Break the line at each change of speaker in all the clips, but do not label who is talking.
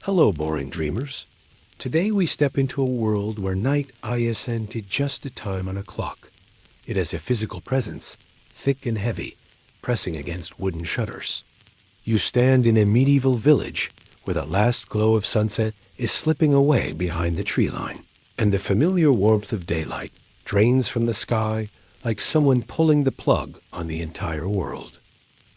Hello, boring dreamers. Today we step into a world where night isn't just a time on a clock. It has a physical presence, thick and heavy, pressing against wooden shutters. You stand in a medieval village where the last glow of sunset is slipping away behind the tree line, and the familiar warmth of daylight drains from the sky like someone pulling the plug on the entire world.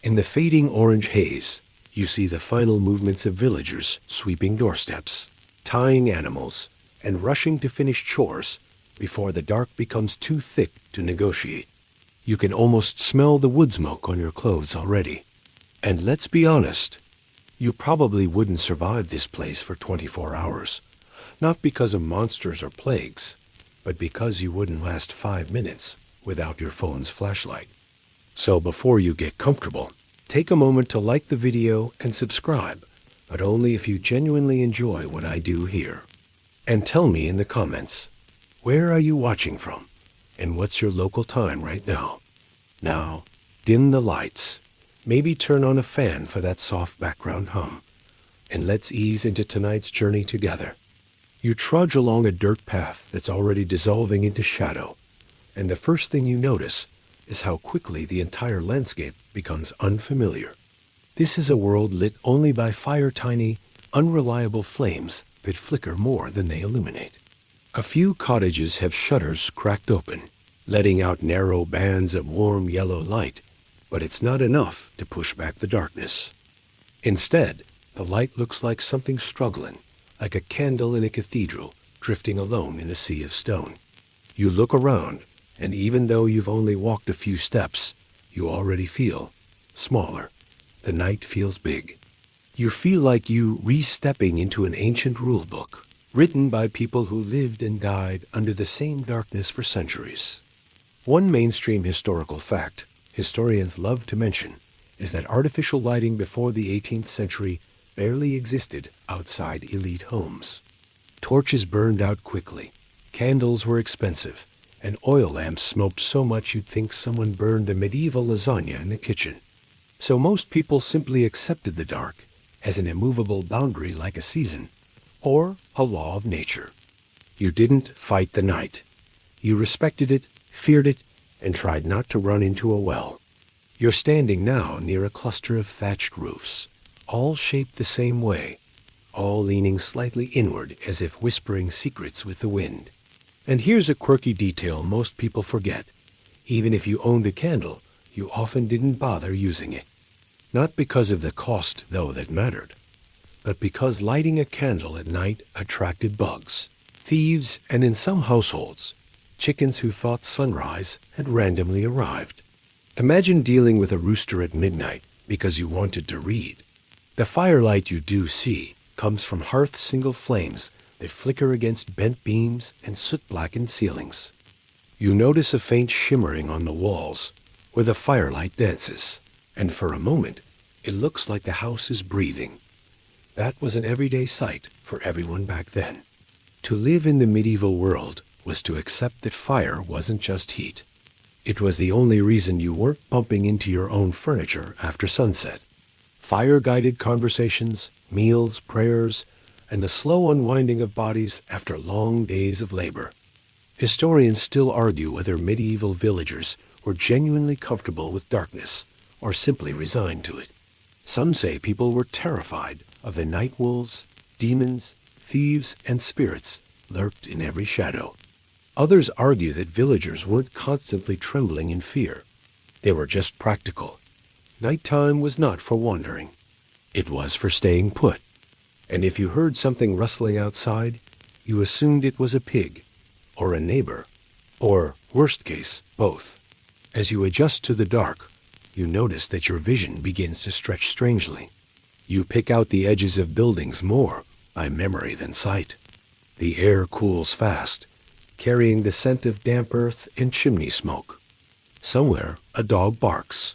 In the fading orange haze, you see the final movements of villagers sweeping doorsteps, tying animals, and rushing to finish chores before the dark becomes too thick to negotiate. You can almost smell the wood smoke on your clothes already. And let's be honest, you probably wouldn't survive this place for 24 hours, not because of monsters or plagues, but because you wouldn't last 5 minutes without your phone's flashlight. So before you get comfortable, take a moment to like the video and subscribe, but only if you genuinely enjoy what I do here. And tell me in the comments, where are you watching from? And what's your local time right now? Now, dim the lights, maybe turn on a fan for that soft background hum, and let's ease into tonight's journey together. You trudge along a dirt path that's already dissolving into shadow, and the first thing you notice is how quickly the entire landscape becomes unfamiliar. This is a world lit only by fire-tiny, unreliable flames that flicker more than they illuminate. A few cottages have shutters cracked open, letting out narrow bands of warm yellow light, but it's not enough to push back the darkness. Instead, the light looks like something struggling, like a candle in a cathedral drifting alone in a sea of stone. You look around, and even though you've only walked a few steps, you already feel smaller. The night feels big. You feel like you re-stepping into an ancient rulebook, written by people who lived and died under the same darkness for centuries. One mainstream historical fact historians love to mention is that artificial lighting before the 18th century barely existed outside elite homes. Torches burned out quickly, candles were expensive, and oil lamps smoked so much you'd think someone burned a medieval lasagna in the kitchen. So most people simply accepted the dark as an immovable boundary like a season, or a law of nature. You didn't fight the night. You respected it, feared it, and tried not to run into a well. You're standing now near a cluster of thatched roofs, all shaped the same way, all leaning slightly inward as if whispering secrets with the wind. And here's a quirky detail most people forget. Even if you owned a candle, you often didn't bother using it. Not because of the cost, though, that mattered, but because lighting a candle at night attracted bugs, thieves, and in some households, chickens who thought sunrise had randomly arrived. Imagine dealing with a rooster at midnight because you wanted to read. The firelight you do see comes from hearth single flames that flicker against bent beams and soot-blackened ceilings. You notice a faint shimmering on the walls where the firelight dances, and for a moment, it looks like the house is breathing. That was an everyday sight for everyone back then. To live in the medieval world was to accept that fire wasn't just heat. It was the only reason you weren't bumping into your own furniture after sunset. Fire-guided conversations, meals, prayers, and the slow unwinding of bodies after long days of labor. Historians still argue whether medieval villagers were genuinely comfortable with darkness or simply resigned to it. Some say people were terrified of the night wolves, demons, thieves, and spirits lurked in every shadow. Others argue that villagers weren't constantly trembling in fear. They were just practical. Nighttime was not for wandering. It was for staying put. And if you heard something rustling outside, you assumed it was a pig, or a neighbor, or, worst case, both. As you adjust to the dark, you notice that your vision begins to stretch strangely. You pick out the edges of buildings more by memory than sight. The air cools fast, carrying the scent of damp earth and chimney smoke. Somewhere, a dog barks.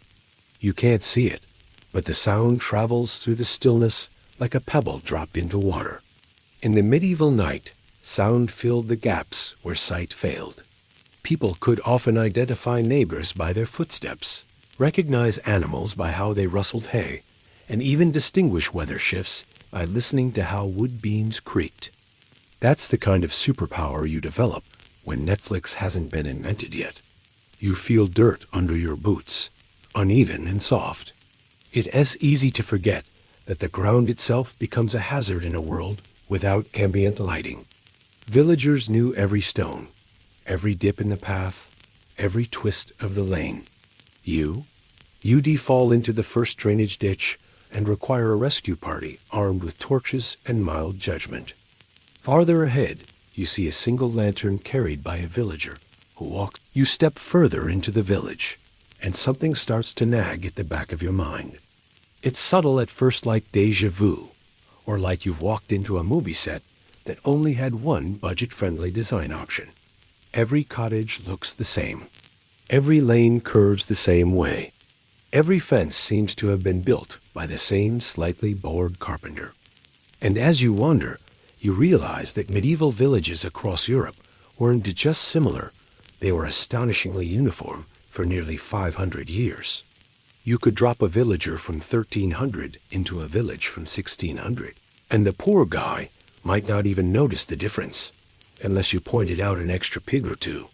You can't see it, but the sound travels through the stillness like a pebble dropped into water. In the medieval night, sound filled the gaps where sight failed. People could often identify neighbors by their footsteps, recognize animals by how they rustled hay, and even distinguish weather shifts by listening to how wood beams creaked. That's the kind of superpower you develop when Netflix hasn't been invented yet. You feel dirt under your boots, uneven and soft. It's easy to forget that the ground itself becomes a hazard in a world without ambient lighting. Villagers knew every stone, every dip in the path, every twist of the lane. You fall into the first drainage ditch and require a rescue party armed with torches and mild judgment. Farther ahead, you see a single lantern carried by a villager who walks. You step further into the village, and something starts to nag at the back of your mind. It's subtle at first, like déjà vu, or like you've walked into a movie set that only had one budget-friendly design option. Every cottage looks the same. Every lane curves the same way. Every fence seems to have been built by the same slightly bored carpenter. And as you wander, you realize that medieval villages across Europe weren't just similar, they were astonishingly uniform for nearly 500 years. You could drop a villager from 1300 into a village from 1600, and the poor guy might not even notice the difference, unless you pointed out an extra pig or two.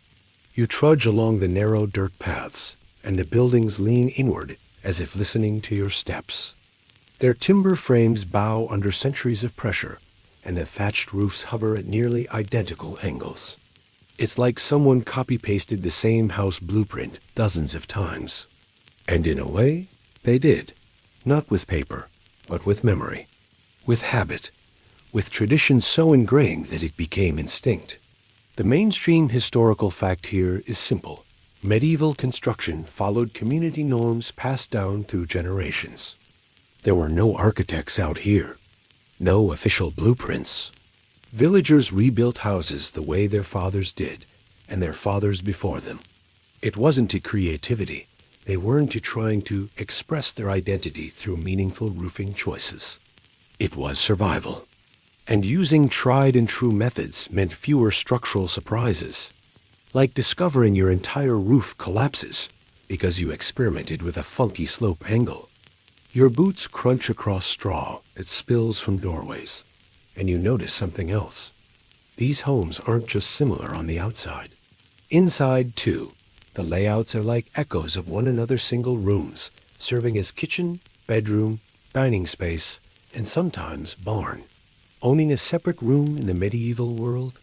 You trudge along the narrow dirt paths, and the buildings lean inward as if listening to your steps. Their timber frames bow under centuries of pressure, and the thatched roofs hover at nearly identical angles. It's like someone copy-pasted the same house blueprint dozens of times. And in a way, they did. Not with paper, but with memory, with habit, with tradition so ingrained that it became instinct. The mainstream historical fact here is simple. Medieval construction followed community norms passed down through generations. There were no architects out here, no official blueprints. Villagers rebuilt houses the way their fathers did, and their fathers before them. It wasn't to creativity. They weren't trying to express their identity through meaningful roofing choices. It was survival. And using tried and true methods meant fewer structural surprises, like discovering your entire roof collapses because you experimented with a funky slope angle. Your boots crunch across straw that spills from doorways, and you notice something else. These homes aren't just similar on the outside. Inside, too, the layouts are like echoes of one another's single rooms, serving as kitchen, bedroom, dining space, and sometimes barn. Owning a separate room in the medieval world,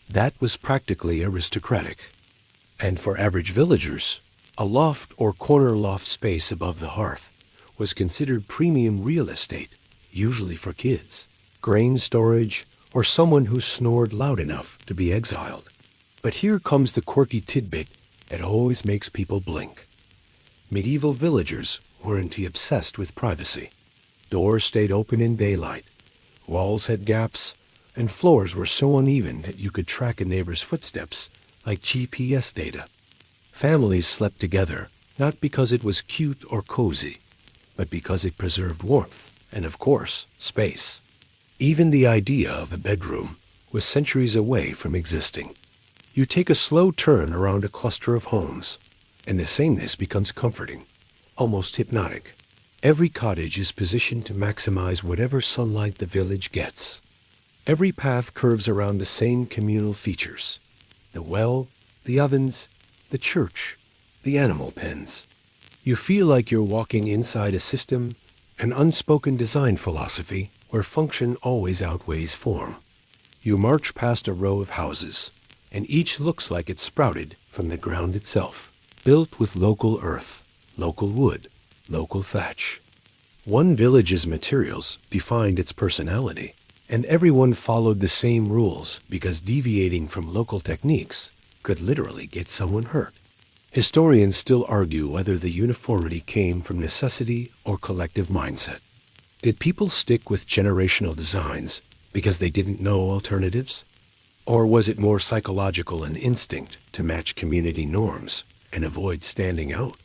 that was practically aristocratic. And for average villagers, a loft or corner loft space above the hearth was considered premium real estate, usually for kids, grain storage, or someone who snored loud enough to be exiled. But here comes the quirky tidbit that always makes people blink. Medieval villagers weren't obsessed with privacy. Doors stayed open in daylight, walls had gaps, and floors were so uneven that you could track a neighbor's footsteps like GPS data. Families slept together, not because it was cute or cozy, but because it preserved warmth and, of course, space. Even the idea of a bedroom was centuries away from existing. You take a slow turn around a cluster of homes, and the sameness becomes comforting, almost hypnotic. Every cottage is positioned to maximize whatever sunlight the village gets. Every path curves around the same communal features: the well, the ovens, the church, the animal pens. You feel like you're walking inside a system, an unspoken design philosophy where function always outweighs form. You march past a row of houses, and each looks like it sprouted from the ground itself, built with local earth, local wood, local thatch. One village's materials defined its personality, and everyone followed the same rules because deviating from local techniques could literally get someone hurt. Historians still argue whether the uniformity came from necessity or collective mindset. Did people stick with generational designs because they didn't know alternatives? Or was it more psychological and instinct to match community norms and avoid standing out?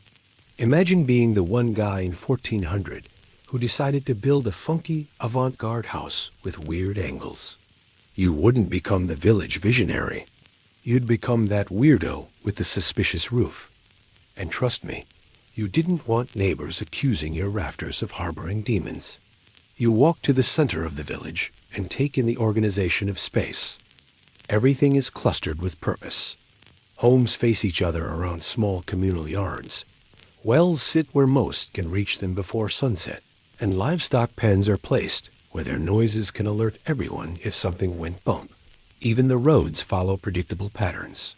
Imagine being the one guy in 1400 who decided to build a funky, avant-garde house with weird angles. You wouldn't become the village visionary. You'd become that weirdo with the suspicious roof. And trust me, you didn't want neighbors accusing your rafters of harboring demons. You walk to the center of the village and take in the organization of space. Everything is clustered with purpose. Homes face each other around small communal yards. Wells sit where most can reach them before sunset, and livestock pens are placed where their noises can alert everyone if something went bump. Even the roads follow predictable patterns.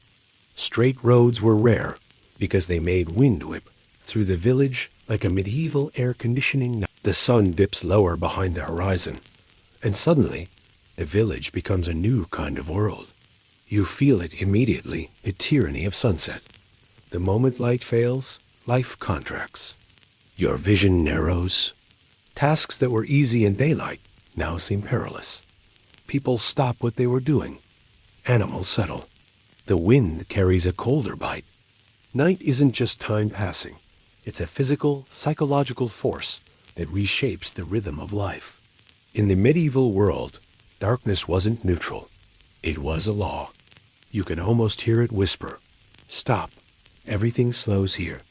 Straight roads were rare because they made wind whip through the village like a medieval air conditioning. The sun dips lower behind the horizon, and suddenly the village becomes a new kind of world. You feel it immediately, the tyranny of sunset. The moment light fails, life contracts. Your vision narrows. Tasks that were easy in daylight now seem perilous. People stop what they were doing. Animals settle. The wind carries a colder bite. Night isn't just time passing. It's a physical, psychological force that reshapes the rhythm of life. In the medieval world, darkness wasn't neutral. It was a law. You can almost hear it whisper, "Stop. Everything slows here."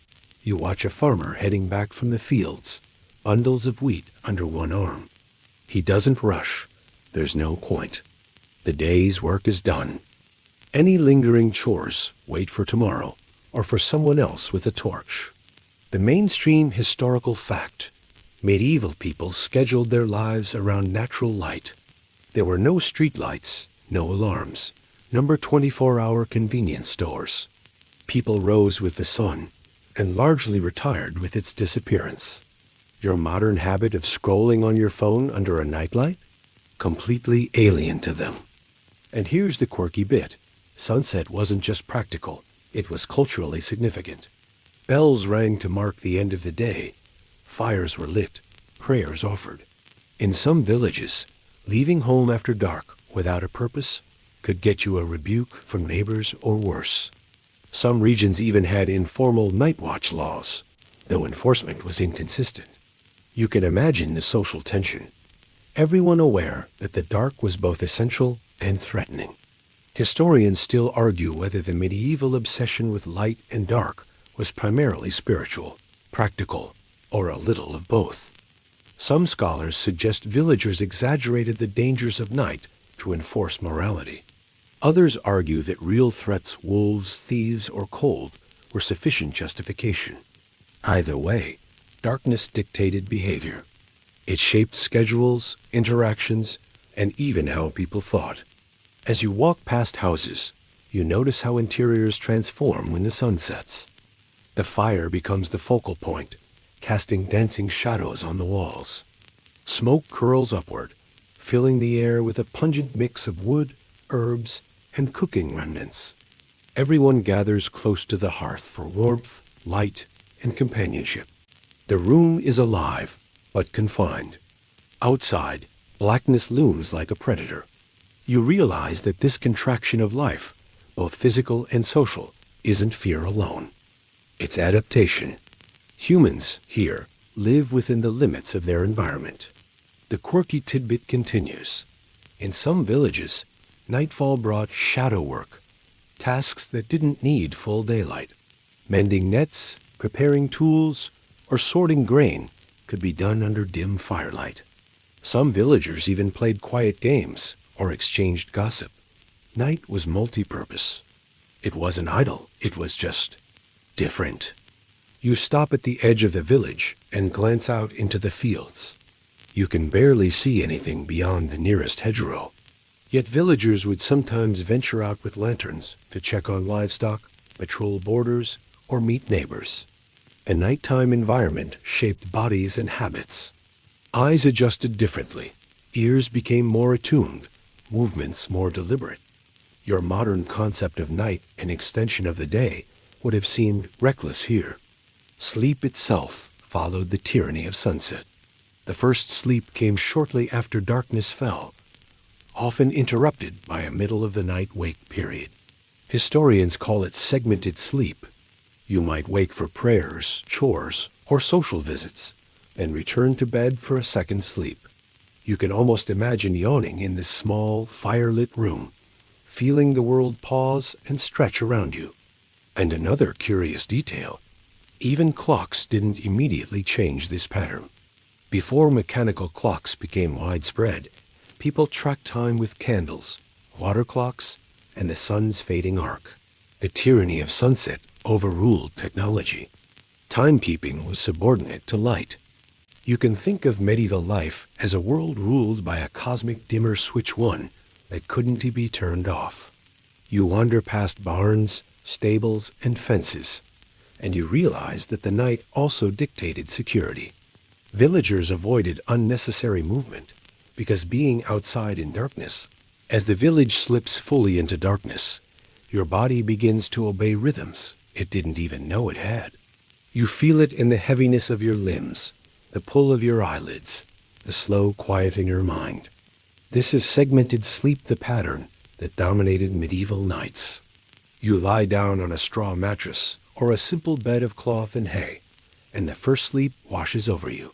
You watch a farmer heading back from the fields, bundles of wheat under one arm. He doesn't rush. There's no point. The day's work is done. Any lingering chores wait for tomorrow or for someone else with a torch. The mainstream historical fact: medieval people scheduled their lives around natural light. There were no streetlights, no alarms, number 24-hour convenience stores. People rose with the sun and largely retired with its disappearance. Your modern habit of scrolling on your phone under a nightlight? Completely alien to them. And here's the quirky bit. Sunset wasn't just practical, it was culturally significant. Bells rang to mark the end of the day. Fires were lit, prayers offered. In some villages, leaving home after dark without a purpose could get you a rebuke from neighbors or worse. Some regions even had informal night watch laws, though enforcement was inconsistent. You can imagine the social tension. Everyone aware that the dark was both essential and threatening. Historians still argue whether the medieval obsession with light and dark was primarily spiritual, practical, or a little of both. Some scholars suggest villagers exaggerated the dangers of night to enforce morality. Others argue that real threats, wolves, thieves, or cold, were sufficient justification. Either way, darkness dictated behavior. It shaped schedules, interactions, and even how people thought. As you walk past houses, you notice how interiors transform when the sun sets. The fire becomes the focal point, casting dancing shadows on the walls. Smoke curls upward, filling the air with a pungent mix of wood, herbs, and cooking remnants. Everyone gathers close to the hearth for warmth, light, and companionship. The room is alive, but confined. Outside, blackness looms like a predator. You realize that this contraction of life, both physical and social, isn't fear alone. It's adaptation. Humans, here, live within the limits of their environment. The quirky tidbit continues. In some villages, nightfall brought shadow work, tasks that didn't need full daylight. Mending nets, preparing tools, or sorting grain could be done under dim firelight. Some villagers even played quiet games or exchanged gossip. Night was multi-purpose. It wasn't idle, it was just different. You stop at the edge of the village and glance out into the fields. You can barely see anything beyond the nearest hedgerow. Yet villagers would sometimes venture out with lanterns to check on livestock, patrol borders, or meet neighbors. A nighttime environment shaped bodies and habits. Eyes adjusted differently. Ears became more attuned, movements more deliberate. Your modern concept of night, an extension of the day, would have seemed reckless here. Sleep itself followed the tyranny of sunset. The first sleep came shortly after darkness fell, often interrupted by a middle-of-the-night wake period. Historians call it segmented sleep. You might wake for prayers, chores, or social visits, and return to bed for a second sleep. You can almost imagine yawning in this small, fire-lit room, feeling the world pause and stretch around you. And another curious detail, even clocks didn't immediately change this pattern. Before mechanical clocks became widespread, people tracked time with candles, water clocks, and the sun's fading arc. The tyranny of sunset overruled technology. Timekeeping was subordinate to light. You can think of medieval life as a world ruled by a cosmic dimmer switch one that couldn't be turned off. You wander past barns, stables, and fences, and you realize that the night also dictated security. Villagers avoided unnecessary movement because being outside in darkness, as the village slips fully into darkness, your body begins to obey rhythms it didn't even know it had. You feel it in the heaviness of your limbs, the pull of your eyelids, the slow quiet in your mind. This is segmented sleep, the pattern that dominated medieval nights. You lie down on a straw mattress or a simple bed of cloth and hay, and the first sleep washes over you.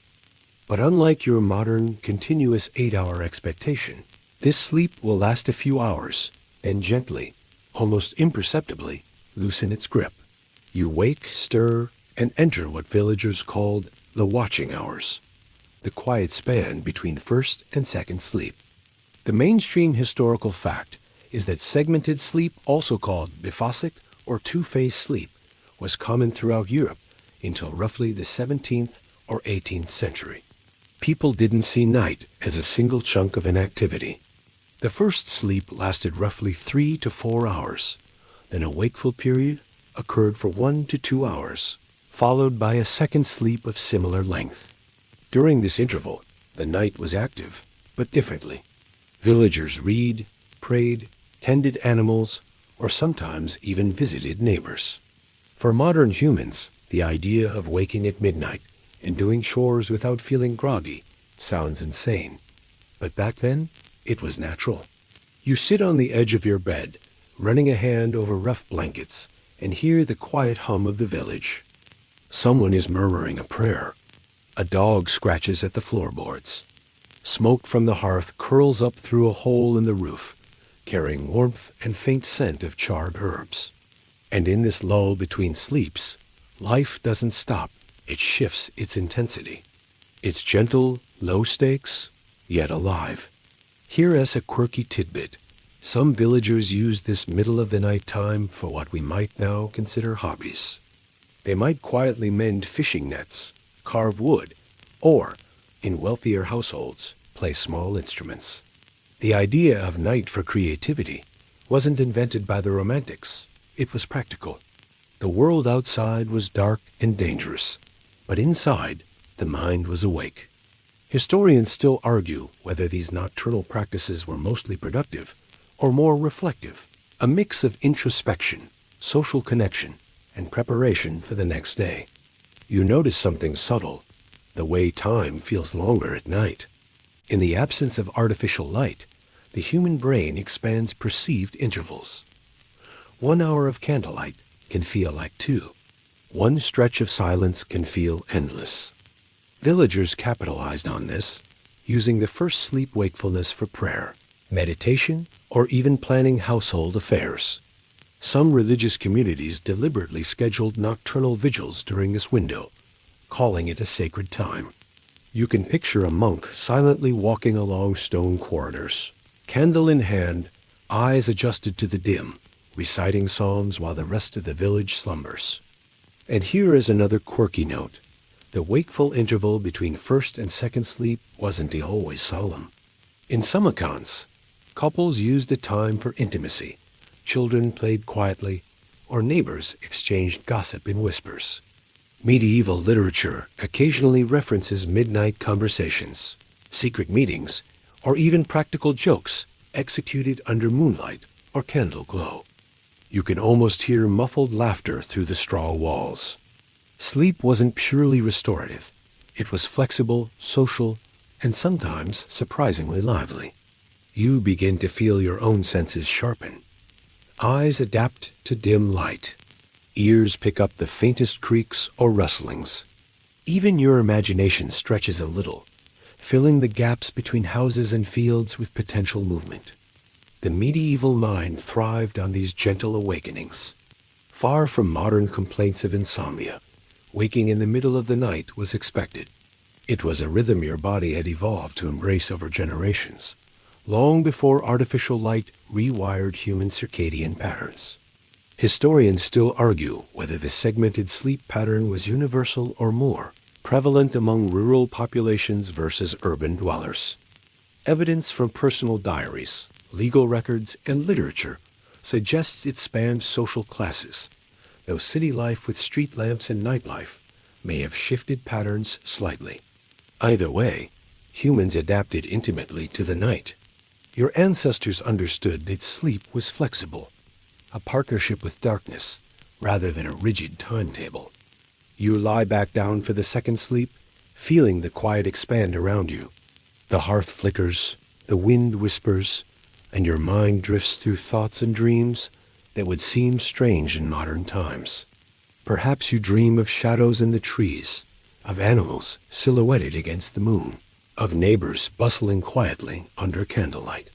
But unlike your modern, continuous 8-hour expectation, this sleep will last a few hours and gently, almost imperceptibly, loosen its grip. You wake, stir, and enter what villagers called the watching hours, the quiet span between first and second sleep. The mainstream historical fact is that segmented sleep, also called biphasic or two-phase sleep, was common throughout Europe until roughly the 17th or 18th century. People didn't see night as a single chunk of inactivity. The first sleep lasted roughly 3 to 4 hours. Then a wakeful period occurred for 1 to 2 hours, followed by a second sleep of similar length. During this interval, the night was active, but differently. Villagers read, prayed, tended animals, or sometimes even visited neighbors. For modern humans, the idea of waking at midnight and doing chores without feeling groggy sounds insane. But back then, it was natural. You sit on the edge of your bed, running a hand over rough blankets, and hear the quiet hum of the village. Someone is murmuring a prayer. A dog scratches at the floorboards. Smoke from the hearth curls up through a hole in the roof, carrying warmth and faint scent of charred herbs. And in this lull between sleeps, life doesn't stop, it shifts its intensity. It's gentle, low stakes, yet alive. Here as a quirky tidbit, some villagers use this middle-of-the-night time for what we might now consider hobbies. They might quietly mend fishing nets, carve wood, or, in wealthier households, play small instruments. The idea of night for creativity wasn't invented by the Romantics. It was practical. The world outside was dark and dangerous, but inside, the mind was awake. Historians still argue whether these nocturnal practices were mostly productive or more reflective, a mix of introspection, social connection, and preparation for the next day. You notice something subtle, the way time feels longer at night. In the absence of artificial light, the human brain expands perceived intervals. 1 hour of candlelight can feel like 2. One stretch of silence can feel endless. Villagers capitalized on this, using the first sleep wakefulness for prayer, meditation, or even planning household affairs. Some religious communities deliberately scheduled nocturnal vigils during this window, calling it a sacred time. You can picture a monk silently walking along stone corridors, candle in hand, eyes adjusted to the dim, reciting psalms while the rest of the village slumbers. And here is another quirky note. The wakeful interval between first and second sleep wasn't always solemn. In some accounts, couples used the time for intimacy. Children played quietly, or neighbors exchanged gossip in whispers. Medieval literature occasionally references midnight conversations, secret meetings, or even practical jokes executed under moonlight or candle glow. You can almost hear muffled laughter through the straw walls. Sleep wasn't purely restorative. It was flexible, social, and sometimes surprisingly lively. You begin to feel your own senses sharpen. Eyes adapt to dim light. Ears pick up the faintest creaks or rustlings. Even your imagination stretches a little, filling the gaps between houses and fields with potential movement. The medieval mind thrived on these gentle awakenings. Far from modern complaints of insomnia, waking in the middle of the night was expected. It was a rhythm your body had evolved to embrace over generations, long before artificial light rewired human circadian patterns. Historians still argue whether the segmented sleep pattern was universal or more prevalent among rural populations versus urban dwellers. Evidence from personal diaries, legal records, and literature suggests it spanned social classes, though city life with street lamps and nightlife may have shifted patterns slightly. Either way, humans adapted intimately to the night. Your ancestors understood that sleep was flexible, a partnership with darkness, rather than a rigid timetable. You lie back down for the second sleep, feeling the quiet expand around you. The hearth flickers, the wind whispers, and your mind drifts through thoughts and dreams that would seem strange in modern times. Perhaps you dream of shadows in the trees, of animals silhouetted against the moon, of neighbors bustling quietly under candlelight.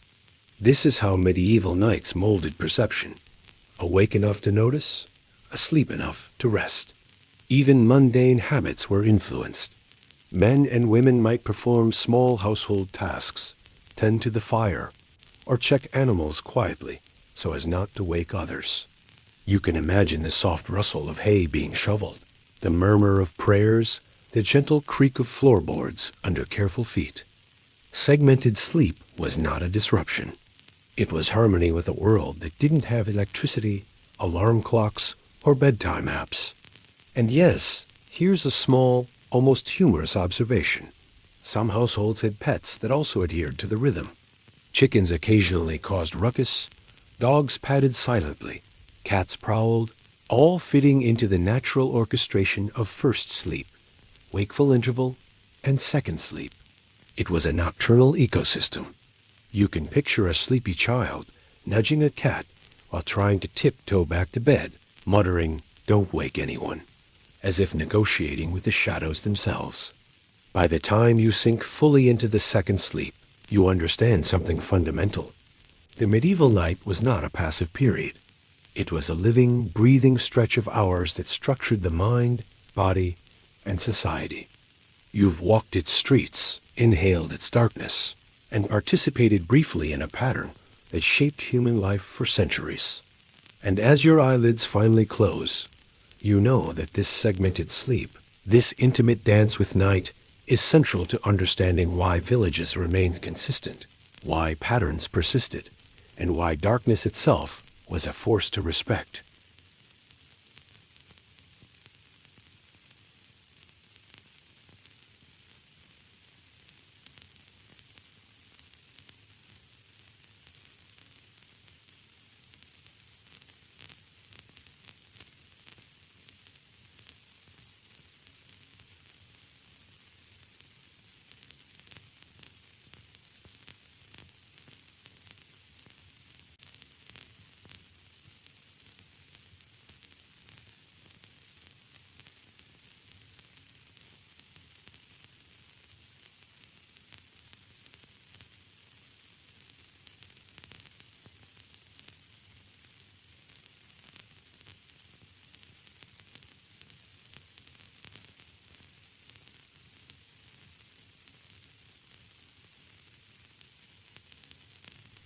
This is how medieval nights molded perception. Awake enough to notice, asleep enough to rest. Even mundane habits were influenced. Men and women might perform small household tasks, tend to the fire, or check animals quietly so as not to wake others. You can imagine the soft rustle of hay being shoveled, the murmur of prayers, the gentle creak of floorboards under careful feet. Segmented sleep was not a disruption. It was harmony with a world that didn't have electricity, alarm clocks, or bedtime apps. And yes, here's a small, almost humorous observation. Some households had pets that also adhered to the rhythm. Chickens occasionally caused ruckus, dogs padded silently, cats prowled, all fitting into the natural orchestration of first sleep, wakeful interval, and second sleep. It was a nocturnal ecosystem. You can picture a sleepy child nudging a cat while trying to tiptoe back to bed, muttering, "Don't wake anyone," as if negotiating with the shadows themselves. By the time you sink fully into the second sleep, you understand something fundamental. The medieval night was not a passive period. It was a living, breathing stretch of hours that structured the mind, body, and society. You've walked its streets, inhaled its darkness, and participated briefly in a pattern that shaped human life for centuries. And as your eyelids finally close, you know that this segmented sleep, this intimate dance with night, is central to understanding why villages remained consistent, why patterns persisted, and why darkness itself was a force to respect.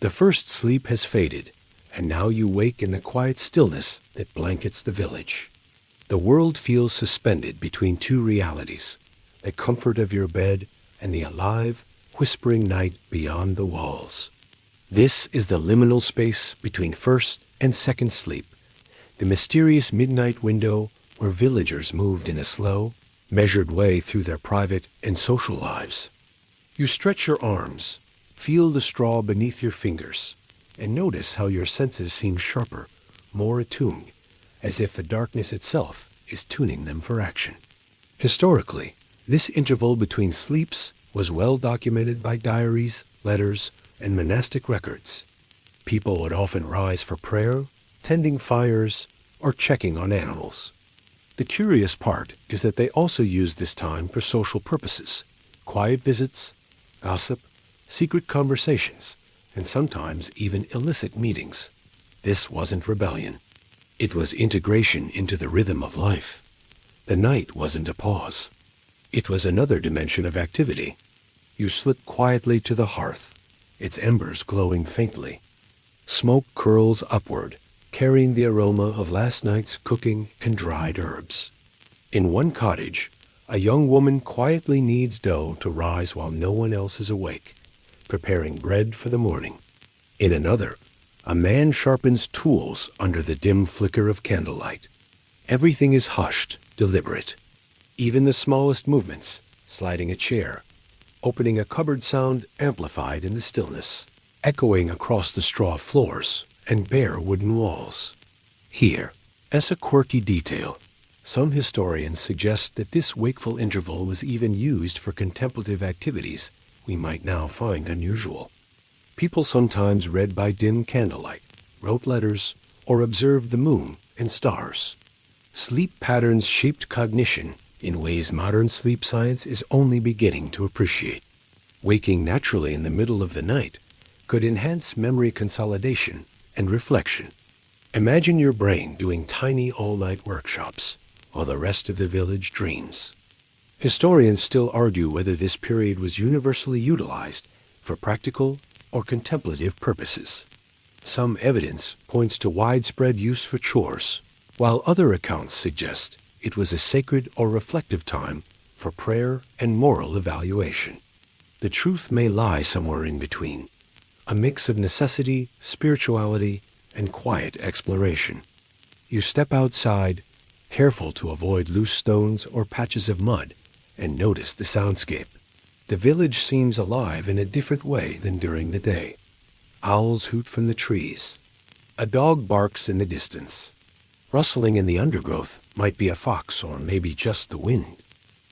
The first sleep has faded, and now you wake in the quiet stillness that blankets the village. The world feels suspended between two realities, the comfort of your bed and the alive, whispering night beyond the walls. This is the liminal space between first and second sleep, the mysterious midnight window where villagers moved in a slow, measured way through their private and social lives. You stretch your arms, feel the straw beneath your fingers, and notice how your senses seem sharper, more attuned, as if the darkness itself is tuning them for action. Historically, this interval between sleeps was well documented by diaries, letters, and monastic records. People would often rise for prayer, tending fires, or checking on animals. The curious part is that they also used this time for social purposes, quiet visits, gossip, secret conversations, and sometimes even illicit meetings. This wasn't rebellion. It was integration into the rhythm of life. The night wasn't a pause. It was another dimension of activity. You slip quietly to the hearth, its embers glowing faintly. Smoke curls upward, carrying the aroma of last night's cooking and dried herbs. In one cottage, a young woman quietly kneads dough to rise while no one else is awake, preparing bread for the morning. In another, a man sharpens tools under the dim flicker of candlelight. Everything is hushed, deliberate. Even the smallest movements, sliding a chair, opening a cupboard sound amplified in the stillness, echoing across the straw floors and bare wooden walls. Here, as a quirky detail, some historians suggest that this wakeful interval was even used for contemplative activities we might now find unusual. People sometimes read by dim candlelight, wrote letters, or observed the moon and stars. Sleep patterns shaped cognition in ways modern sleep science is only beginning to appreciate. Waking naturally in the middle of the night could enhance memory consolidation and reflection. Imagine your brain doing tiny all-night workshops while the rest of the village dreams. Historians still argue whether this period was universally utilized for practical or contemplative purposes. Some evidence points to widespread use for chores, while other accounts suggest it was a sacred or reflective time for prayer and moral evaluation. The truth may lie somewhere in between, a mix of necessity, spirituality, and quiet exploration. You step outside, careful to avoid loose stones or patches of mud, and notice the soundscape. The village seems alive in a different way than during the day. Owls hoot from the trees. A dog barks in the distance. Rustling in the undergrowth might be a fox or maybe just the wind.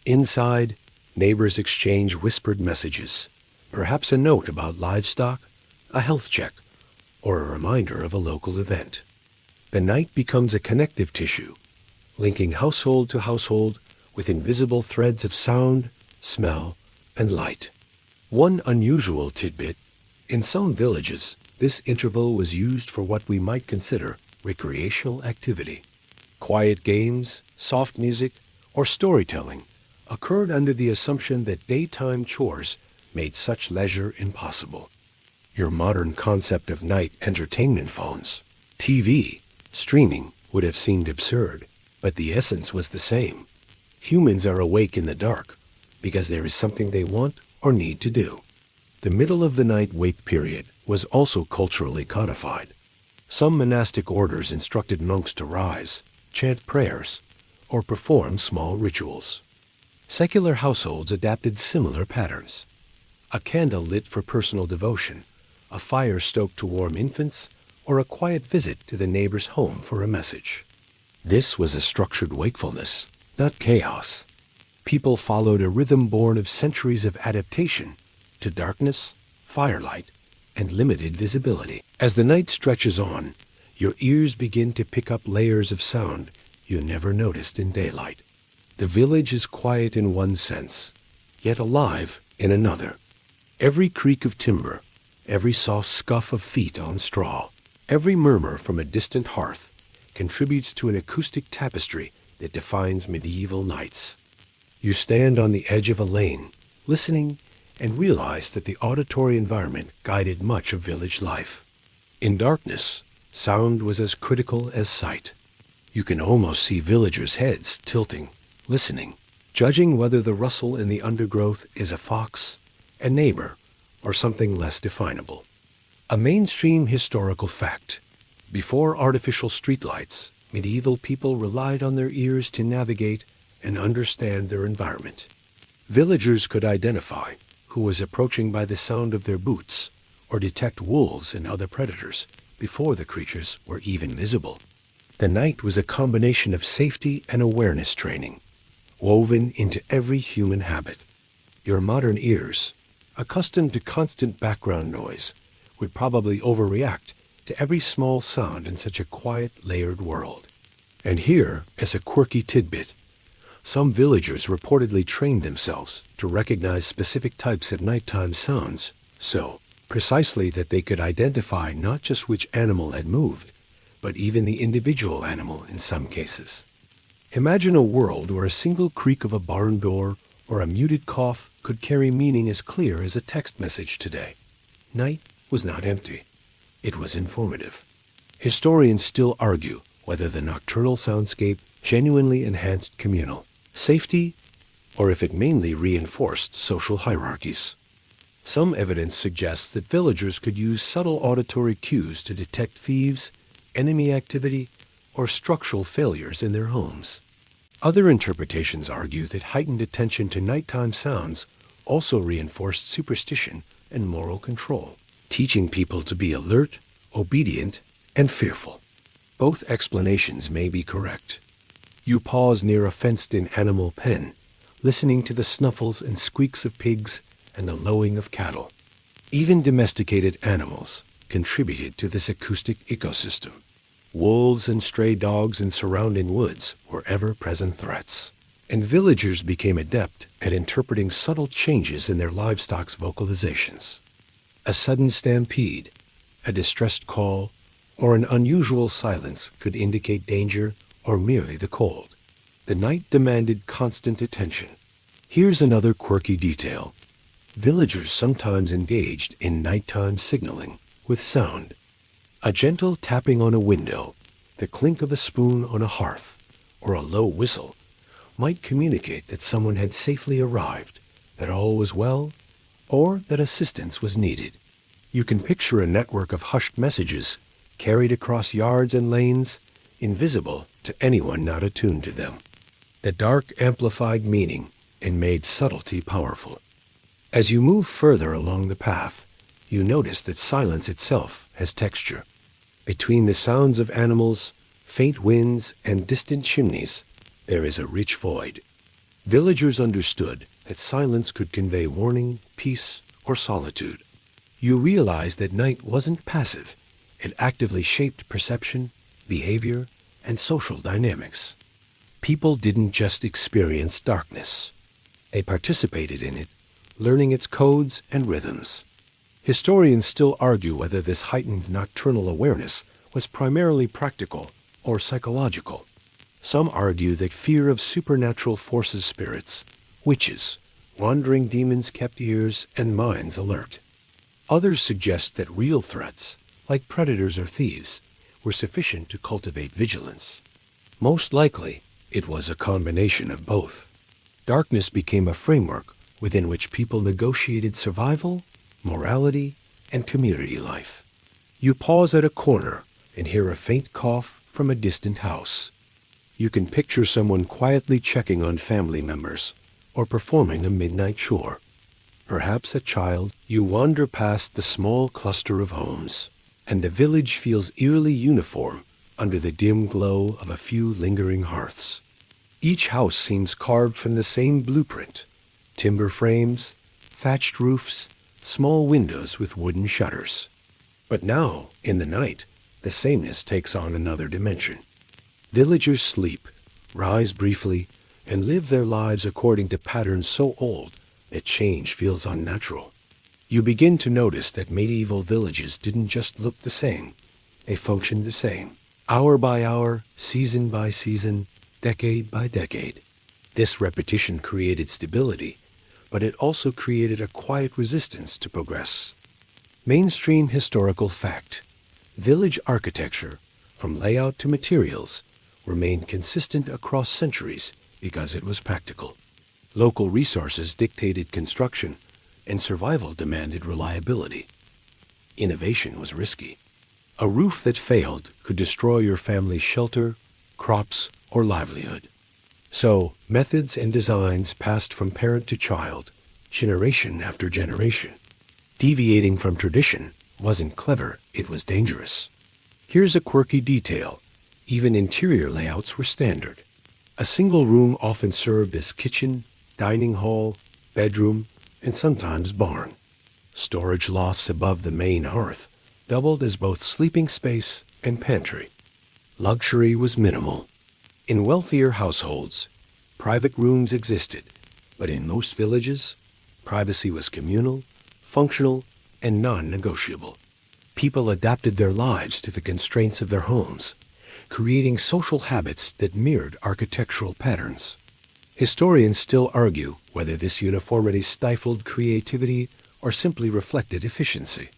Inside, neighbors exchange whispered messages, perhaps a note about livestock, a health check, or a reminder of a local event. The night becomes a connective tissue, linking household to household with invisible threads of sound, smell, and light. One unusual tidbit: in some villages, this interval was used for what we might consider recreational activity. Quiet games, soft music, or storytelling occurred under the assumption that daytime chores made such leisure impossible. Your modern concept of night entertainment phones, TV, streaming would have seemed absurd, but the essence was the same. Humans are awake in the dark because there is something they want or need to do. The middle of the night wake period was also culturally codified. Some monastic orders instructed monks to rise, chant prayers, or perform small rituals. Secular households adapted similar patterns. A candle lit for personal devotion, a fire stoked to warm infants, or a quiet visit to the neighbor's home for a message. This was a structured wakefulness, not chaos. People followed a rhythm born of centuries of adaptation to darkness, firelight, and limited visibility. As the night stretches on, your ears begin to pick up layers of sound you never noticed in daylight. The village is quiet in one sense, yet alive in another. Every creak of timber, every soft scuff of feet on straw, every murmur from a distant hearth contributes to an acoustic tapestry that defines medieval nights. You stand on the edge of a lane, listening, and realize that the auditory environment guided much of village life. In darkness, sound was as critical as sight. You can almost see villagers' heads tilting, listening, judging whether the rustle in the undergrowth is a fox, a neighbor, or something less definable. A mainstream historical fact: before artificial streetlights, medieval people relied on their ears to navigate and understand their environment. Villagers could identify who was approaching by the sound of their boots, or detect wolves and other predators before the creatures were even visible. The night was a combination of safety and awareness training, woven into every human habit. Your modern ears, accustomed to constant background noise, would probably overreact to every small sound in such a quiet, layered world. And here, as a quirky tidbit, some villagers reportedly trained themselves to recognize specific types of nighttime sounds, so precisely that they could identify not just which animal had moved, but even the individual animal in some cases. Imagine a world where a single creak of a barn door or a muted cough could carry meaning as clear as a text message today. Night was not empty. It was informative. Historians still argue whether the nocturnal soundscape genuinely enhanced communal safety or if it mainly reinforced social hierarchies. Some evidence suggests that villagers could use subtle auditory cues to detect thieves, enemy activity, or structural failures in their homes. Other interpretations argue that heightened attention to nighttime sounds also reinforced superstition and moral control, teaching people to be alert, obedient, and fearful. Both explanations may be correct. You pause near a fenced-in animal pen, listening to the snuffles and squeaks of pigs and the lowing of cattle. Even domesticated animals contributed to this acoustic ecosystem. Wolves and stray dogs in surrounding woods were ever-present threats, and villagers became adept at interpreting subtle changes in their livestock's vocalizations. A sudden stampede, a distressed call, or an unusual silence could indicate danger or merely the cold. The night demanded constant attention. Here's another quirky detail. Villagers sometimes engaged in nighttime signaling with sound. A gentle tapping on a window, the clink of a spoon on a hearth, or a low whistle might communicate that someone had safely arrived, that all was well, or that assistance was needed. You can picture a network of hushed messages carried across yards and lanes, invisible to anyone not attuned to them. The dark amplified meaning and made subtlety powerful. As you move further along the path, you notice that silence itself has texture. Between the sounds of animals, faint winds, and distant chimneys, there is a rich void. Villagers understood that silence could convey warning, peace, or solitude. You realize that night wasn't passive. It actively shaped perception, behavior, and social dynamics. People didn't just experience darkness. They participated in it, learning its codes and rhythms. Historians still argue whether this heightened nocturnal awareness was primarily practical or psychological. Some argue that fear of supernatural forces, spirits, witches, wandering demons kept ears and minds alert. Others suggest that real threats, like predators or thieves, were sufficient to cultivate vigilance. Most likely, it was a combination of both. Darkness became a framework within which people negotiated survival, morality, and community life. You pause at a corner and hear a faint cough from a distant house. You can picture someone quietly checking on family members or performing a midnight chore. Perhaps a child. You wander past the small cluster of homes, and the village feels eerily uniform under the dim glow of a few lingering hearths. Each house seems carved from the same blueprint: timber frames, thatched roofs, small windows with wooden shutters. But now, in the night, the sameness takes on another dimension. Villagers sleep, rise briefly, and live their lives according to patterns so old that change feels unnatural. You begin to notice that medieval villages didn't just look the same. They functioned the same, hour by hour, season by season, decade by decade. This repetition created stability, but it also created a quiet resistance to progress. Mainstream historical fact: village architecture, from layout to materials, remained consistent across centuries because it was practical. Local resources dictated construction, and survival demanded reliability. Innovation was risky. A roof that failed could destroy your family's shelter, crops, or livelihood. So, methods and designs passed from parent to child, generation after generation. Deviating from tradition wasn't clever, it was dangerous. Here's a quirky detail. Even interior layouts were standard. A single room often served as kitchen, dining hall, bedroom, and sometimes barn. Storage lofts above the main hearth doubled as both sleeping space and pantry. Luxury was minimal. In wealthier households, private rooms existed, but in most villages, privacy was communal, functional, and non-negotiable. People adapted their lives to the constraints of their homes, creating social habits that mirrored architectural patterns. Historians still argue whether this uniformity stifled creativity or simply reflected efficiency.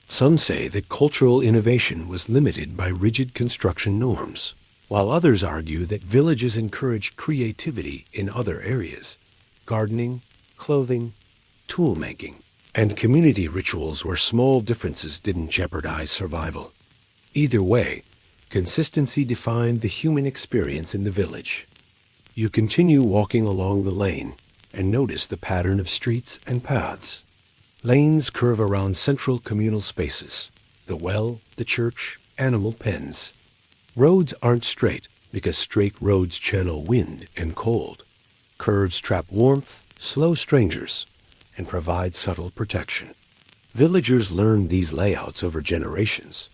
Some say that cultural innovation was limited by rigid construction norms, while others argue that villages encouraged creativity in other areas: gardening, clothing, tool-making, and community rituals where small differences didn't jeopardize survival. Either way, consistency defined the human experience in the village. You continue walking along the lane and notice the pattern of streets and paths. Lanes curve around central communal spaces: the well, the church, animal pens. Roads aren't straight because straight roads channel wind and cold. Curves trap warmth, slow strangers, and provide subtle protection. Villagers learned these layouts over generations,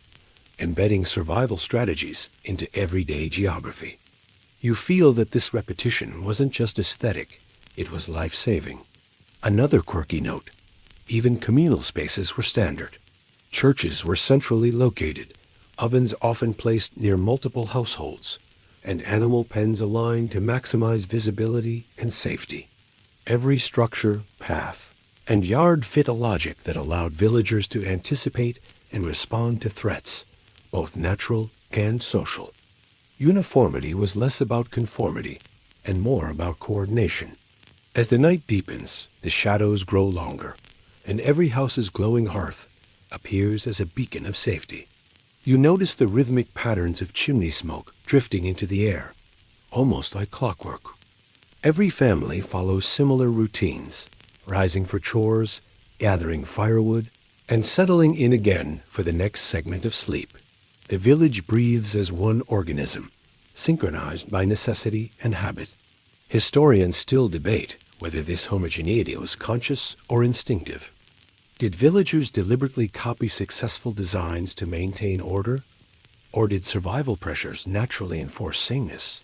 embedding survival strategies into everyday geography. You feel that this repetition wasn't just aesthetic, it was life-saving. Another quirky note: even communal spaces were standard. Churches were centrally located, ovens often placed near multiple households, and animal pens aligned to maximize visibility and safety. Every structure, path, and yard fit a logic that allowed villagers to anticipate and respond to threats, both natural and social. Uniformity was less about conformity and more about coordination. As the night deepens, the shadows grow longer, and every house's glowing hearth appears as a beacon of safety. You notice the rhythmic patterns of chimney smoke drifting into the air, almost like clockwork. Every family follows similar routines: rising for chores, gathering firewood, and settling in again for the next segment of sleep. The village breathes as one organism, synchronized by necessity and habit. Historians still debate whether this homogeneity was conscious or instinctive. Did villagers deliberately copy successful designs to maintain order? Or did survival pressures naturally enforce sameness?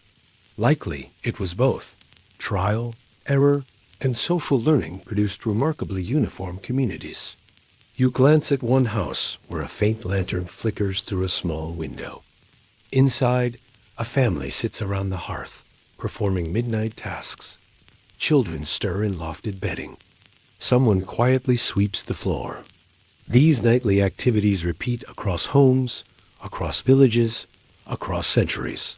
Likely, it was both. Trial, error, and social learning produced remarkably uniform communities. You glance at one house where a faint lantern flickers through a small window. Inside, a family sits around the hearth, performing midnight tasks. Children stir in lofted bedding. Someone quietly sweeps the floor. These nightly activities repeat across homes, across villages, across centuries.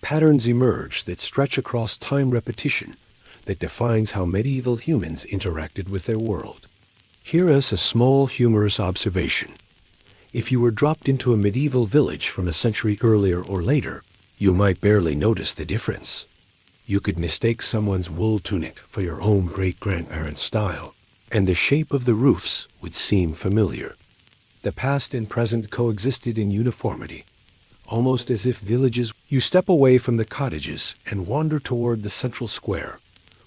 Patterns emerge that stretch across time repetition that defines how medieval humans interacted with their world. Here is a small humorous observation. If you were dropped into a medieval village from a century earlier or later, you might barely notice the difference. You could mistake someone's wool tunic for your own great-grandparents' style, and the shape of the roofs would seem familiar. The past and present coexisted in uniformity, almost as if villages. You step away from the cottages and wander toward the central square,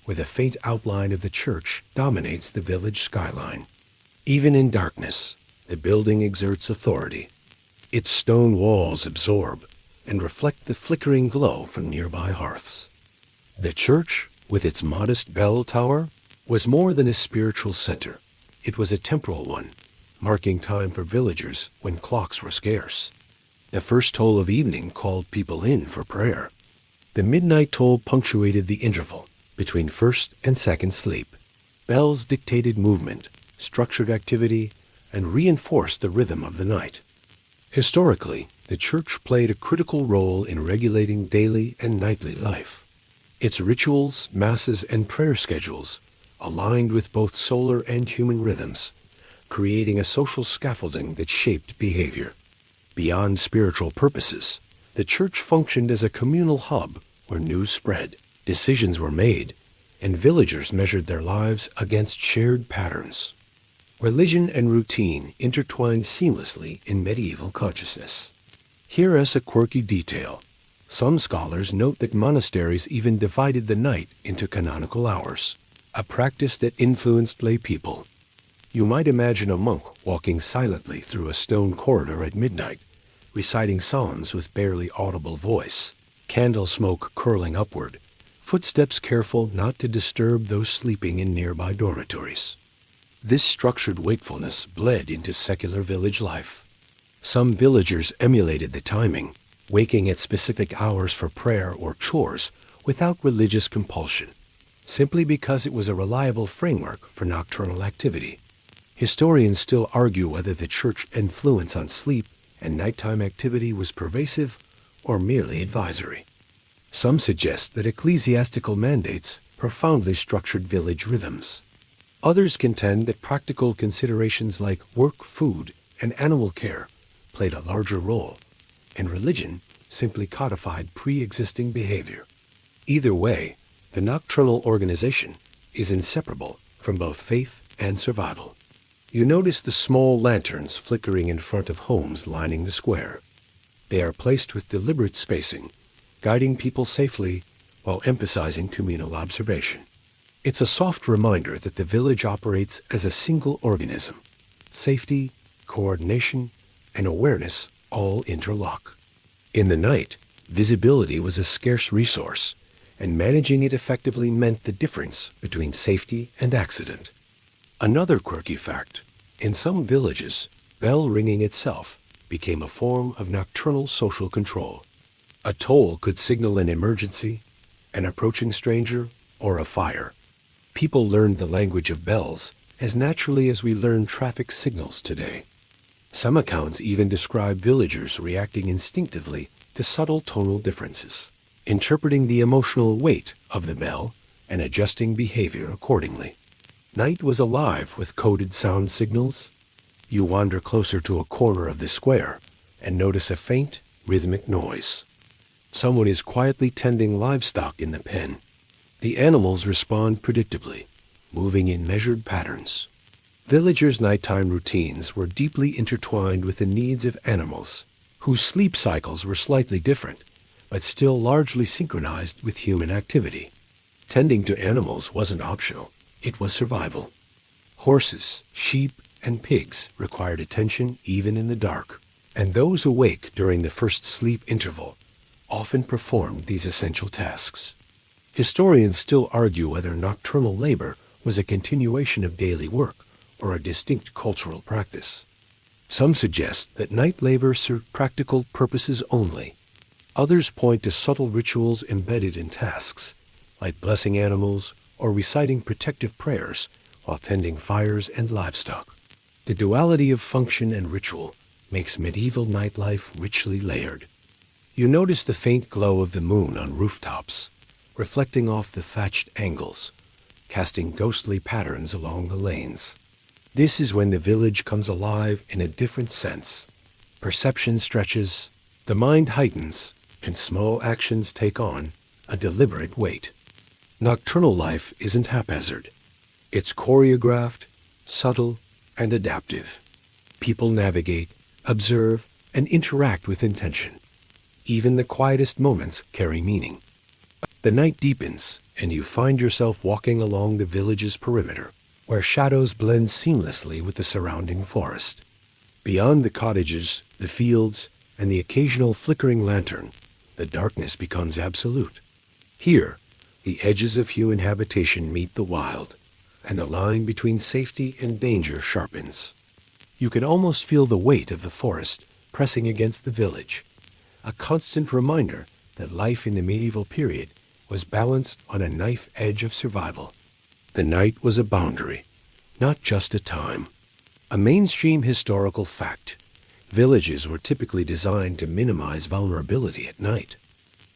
where the faint outline of the church dominates the village skyline. Even in darkness, the building exerts authority. Its stone walls absorb and reflect the flickering glow from nearby hearths. The church, with its modest bell tower, was more than a spiritual center. It was a temporal one, marking time for villagers when clocks were scarce. The first toll of evening called people in for prayer. The midnight toll punctuated the interval between first and second sleep. Bells dictated movement, structured activity, and reinforced the rhythm of the night. Historically, the church played a critical role in regulating daily and nightly life. Its rituals, masses, and prayer schedules aligned with both solar and human rhythms, creating a social scaffolding that shaped behavior. Beyond spiritual purposes, the church functioned as a communal hub where news spread, decisions were made, and villagers measured their lives against shared patterns. Religion and routine intertwined seamlessly in medieval consciousness. Here is a quirky detail. Some scholars note that monasteries even divided the night into canonical hours, a practice that influenced lay people. You might imagine a monk walking silently through a stone corridor at midnight, reciting psalms with barely audible voice, candle smoke curling upward, footsteps careful not to disturb those sleeping in nearby dormitories. This structured wakefulness bled into secular village life. Some villagers emulated the timing, waking at specific hours for prayer or chores, without religious compulsion, simply because it was a reliable framework for nocturnal activity. Historians still argue whether the church influence on sleep and nighttime activity was pervasive or merely advisory. Some suggest that ecclesiastical mandates profoundly structured village rhythms. Others contend that practical considerations like work, food, and animal care played a larger role, and religion simply codified pre-existing behavior. Either way, the nocturnal organization is inseparable from both faith and survival. You notice the small lanterns flickering in front of homes lining the square. They are placed with deliberate spacing, guiding people safely while emphasizing communal observation. It's a soft reminder that the village operates as a single organism. Safety, coordination, and awareness all interlock. In the night, visibility was a scarce resource, and managing it effectively meant the difference between safety and accident. Another quirky fact: in some villages, bell ringing itself became a form of nocturnal social control. A toll could signal an emergency, an approaching stranger, or a fire. People learned the language of bells as naturally as we learn traffic signals today. Some accounts even describe villagers reacting instinctively to subtle tonal differences, interpreting the emotional weight of the bell and adjusting behavior accordingly. Night was alive with coded sound signals. You wander closer to a corner of the square and notice a faint, rhythmic noise. Someone is quietly tending livestock in the pen. The animals respond predictably, moving in measured patterns. Villagers' nighttime routines were deeply intertwined with the needs of animals, whose sleep cycles were slightly different, but still largely synchronized with human activity. Tending to animals wasn't optional. It was survival. Horses, sheep, and pigs required attention even in the dark, and those awake during the first sleep interval often performed these essential tasks. Historians still argue whether nocturnal labor was a continuation of daily work or a distinct cultural practice. Some suggest that night labor served practical purposes only. Others point to subtle rituals embedded in tasks, like blessing animals or reciting protective prayers while tending fires and livestock. The duality of function and ritual makes medieval nightlife richly layered. You notice the faint glow of the moon on rooftops, reflecting off the thatched angles, casting ghostly patterns along the lanes. This is when the village comes alive in a different sense. Perception stretches, the mind heightens, and small actions take on a deliberate weight. Nocturnal life isn't haphazard. It's choreographed, subtle, and adaptive. People navigate, observe, and interact with intention. Even the quietest moments carry meaning. The night deepens, and you find yourself walking along the village's perimeter, where shadows blend seamlessly with the surrounding forest. Beyond the cottages, the fields, and the occasional flickering lantern, the darkness becomes absolute. Here, the edges of human habitation meet the wild, and the line between safety and danger sharpens. You can almost feel the weight of the forest pressing against the village, a constant reminder that life in the medieval period was balanced on a knife edge of survival. The night was a boundary, not just a time. A mainstream historical fact: villages were typically designed to minimize vulnerability at night.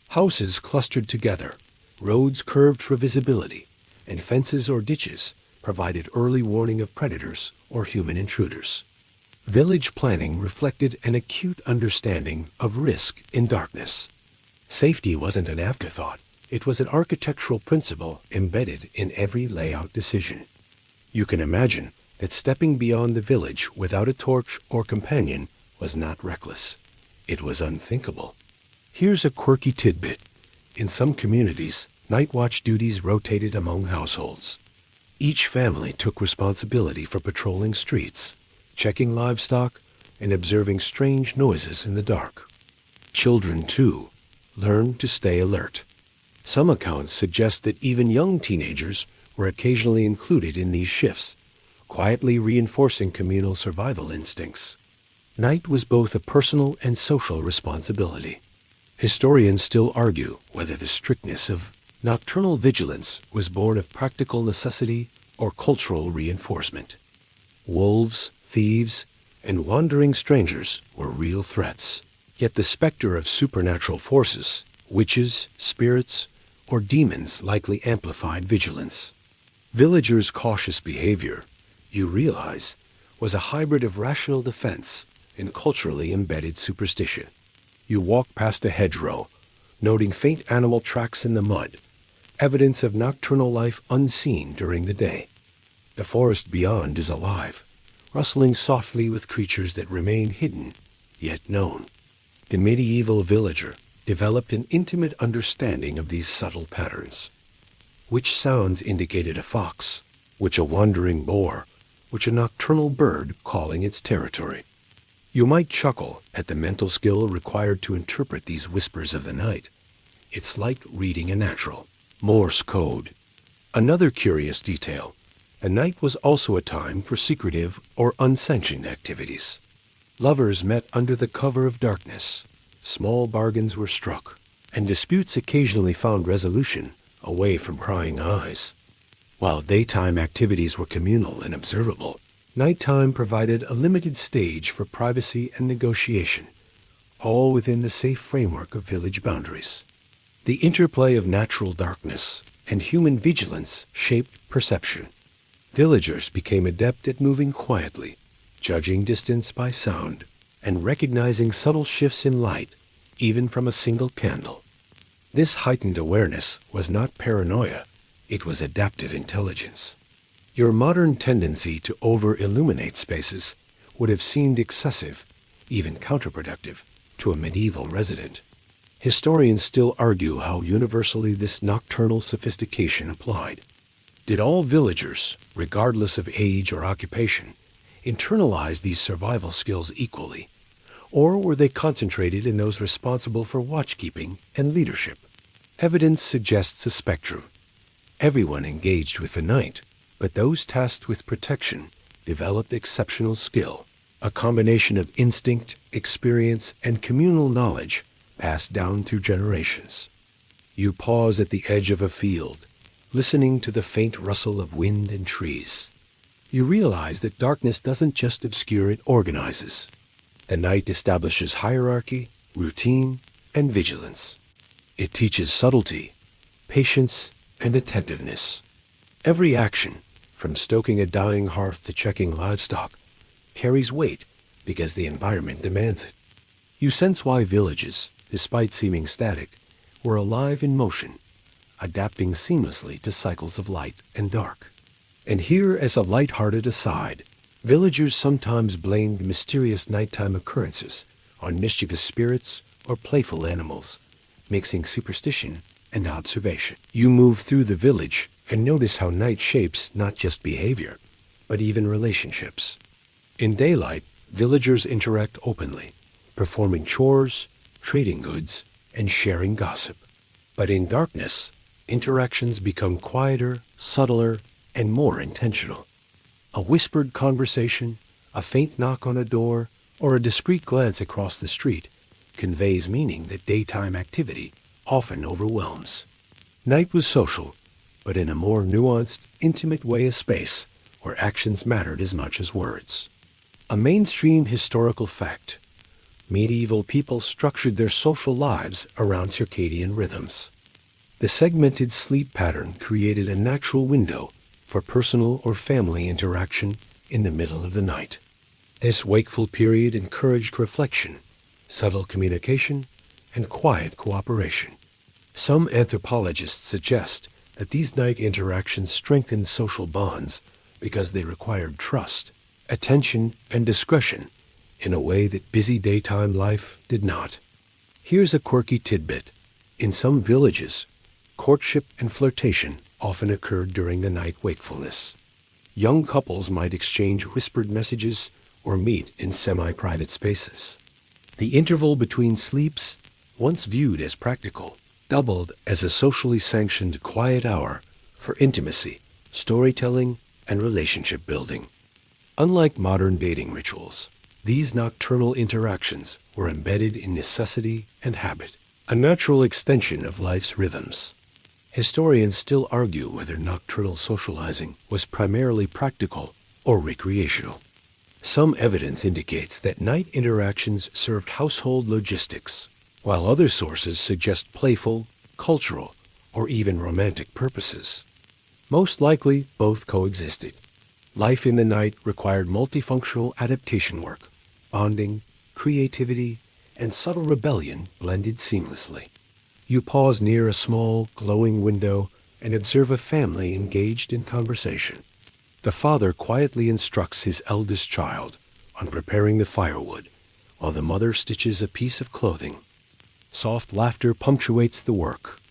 Houses clustered together, roads curved for visibility, and fences or ditches provided early warning of predators or human intruders. Village planning reflected an acute understanding of risk in darkness. Safety wasn't an afterthought. It was an architectural principle embedded in every layout decision. You can imagine that stepping beyond the village without a torch or companion was not reckless. It was unthinkable. Here's a quirky tidbit. In some communities, night watch duties rotated among households. Each family took responsibility for patrolling streets, checking livestock, and observing strange noises in the dark. Children, too, learned to stay alert. Some accounts suggest that even young teenagers were occasionally included in these shifts, quietly reinforcing communal survival instincts. Night was both a personal and social responsibility. Historians still argue whether the strictness of Nocturnal vigilance was born of practical necessity or cultural reinforcement. Wolves, thieves, and wandering strangers were real threats. Yet the specter of supernatural forces, witches, spirits, or demons likely amplified vigilance. Villagers' cautious behavior, you realize, was a hybrid of rational defense and culturally embedded superstition. You walk past a hedgerow, noting faint animal tracks in the mud, evidence of nocturnal life unseen during the day. The forest beyond is alive, rustling softly with creatures that remain hidden, yet known. The medieval villager developed an intimate understanding of these subtle patterns. Which sounds indicated a fox, which a wandering boar, which a nocturnal bird calling its territory. You might chuckle at the mental skill required to interpret these whispers of the night. It's like reading a natural Morse code. Another curious detail, the night was also a time for secretive or unsanctioned activities. Lovers met under the cover of darkness, small bargains were struck, and disputes occasionally found resolution away from prying eyes. While daytime activities were communal and observable, nighttime provided a limited stage for privacy and negotiation, all within the safe framework of village boundaries. The interplay of natural darkness and human vigilance shaped perception. Villagers became adept at moving quietly, judging distance by sound, and recognizing subtle shifts in light, even from a single candle. This heightened awareness was not paranoia, it was adaptive intelligence. Your modern tendency to over-illuminate spaces would have seemed excessive, even counterproductive, to a medieval resident. Historians still argue how universally this nocturnal sophistication applied. Did all villagers, regardless of age or occupation, internalize these survival skills equally, or were they concentrated in those responsible for watchkeeping and leadership? Evidence suggests a spectrum. Everyone engaged with the night, but those tasked with protection developed exceptional skill, a combination of instinct, experience, and communal knowledge passed down through generations. You pause at the edge of a field, listening to the faint rustle of wind and trees. You realize that darkness doesn't just obscure, it organizes. The night establishes hierarchy, routine, and vigilance. It teaches subtlety, patience, and attentiveness. Every action, from stoking a dying hearth to checking livestock, carries weight because the environment demands it. You sense why villages, despite seeming static, were alive in motion, adapting seamlessly to cycles of light and dark. And here, as a light-hearted aside, villagers sometimes blamed mysterious nighttime occurrences on mischievous spirits or playful animals, mixing superstition and observation. You move through the village and notice how night shapes not just behavior, but even relationships. In daylight, villagers interact openly, performing chores, trading goods, and sharing gossip. But in darkness, interactions become quieter, subtler, and more intentional. A whispered conversation, a faint knock on a door, or a discreet glance across the street conveys meaning that daytime activity often overwhelms. Night was social, but in a more nuanced, intimate way a space where actions mattered as much as words. A mainstream historical fact: medieval people structured their social lives around circadian rhythms. The segmented sleep pattern created a natural window for personal or family interaction in the middle of the night. This wakeful period encouraged reflection, subtle communication, and quiet cooperation. Some anthropologists suggest that these night interactions strengthened social bonds because they required trust, attention, and discretion in a way that busy daytime life did not. Here's a quirky tidbit. In some villages, courtship and flirtation often occurred during the night wakefulness. Young couples might exchange whispered messages or meet in semi-private spaces. The interval between sleeps, once viewed as practical, doubled as a socially sanctioned quiet hour for intimacy, storytelling, and relationship building. Unlike modern dating rituals, these nocturnal interactions were embedded in necessity and habit, a natural extension of life's rhythms. Historians still argue whether nocturnal socializing was primarily practical or recreational. Some evidence indicates that night interactions served household logistics, while other sources suggest playful, cultural, or even romantic purposes. Most likely, both coexisted. Life in the night required multifunctional adaptation work, bonding, creativity, and subtle rebellion blended seamlessly. You pause near a small, glowing window and observe a family engaged in conversation. The father quietly instructs his eldest child on preparing the firewood, while the mother stitches a piece of clothing. Soft laughter punctuates the work.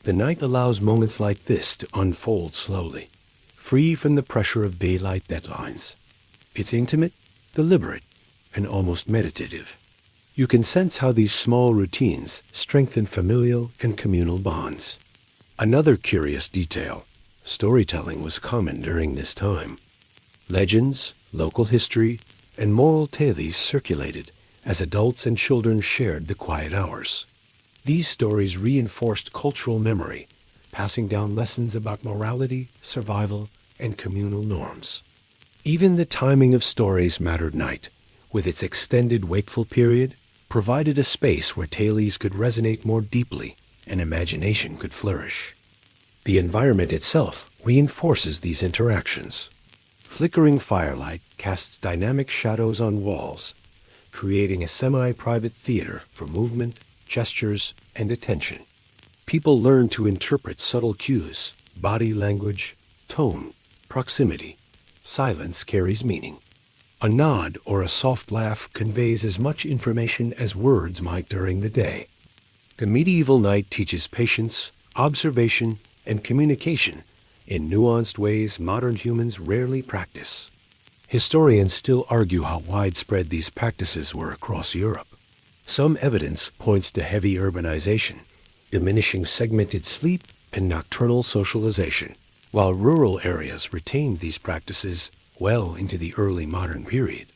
The night allows moments like this to unfold slowly, free from the pressure of daylight deadlines. It's intimate, deliberate, and almost meditative. You can sense how these small routines strengthen familial and communal bonds. Another curious detail: storytelling was common during this time. Legends, local history, and moral tales circulated as adults and children shared the quiet hours. These stories reinforced cultural memory, passing down lessons about morality, survival, and communal norms. Even the timing of stories mattered. Night, with its extended wakeful period, provided a space where tales could resonate more deeply and imagination could flourish. The environment itself reinforces these interactions. Flickering firelight casts dynamic shadows on walls, creating a semi-private theater for movement, gestures, and attention. People learn to interpret subtle cues, body language, tone, proximity. Silence carries meaning. A nod or a soft laugh conveys as much information as words might during the day. The medieval night teaches patience, observation, and communication in nuanced ways modern humans rarely practice. Historians still argue how widespread these practices were across Europe. Some evidence points to heavy urbanization, diminishing segmented sleep and nocturnal socialization, while rural areas retained these practices well into the early modern period.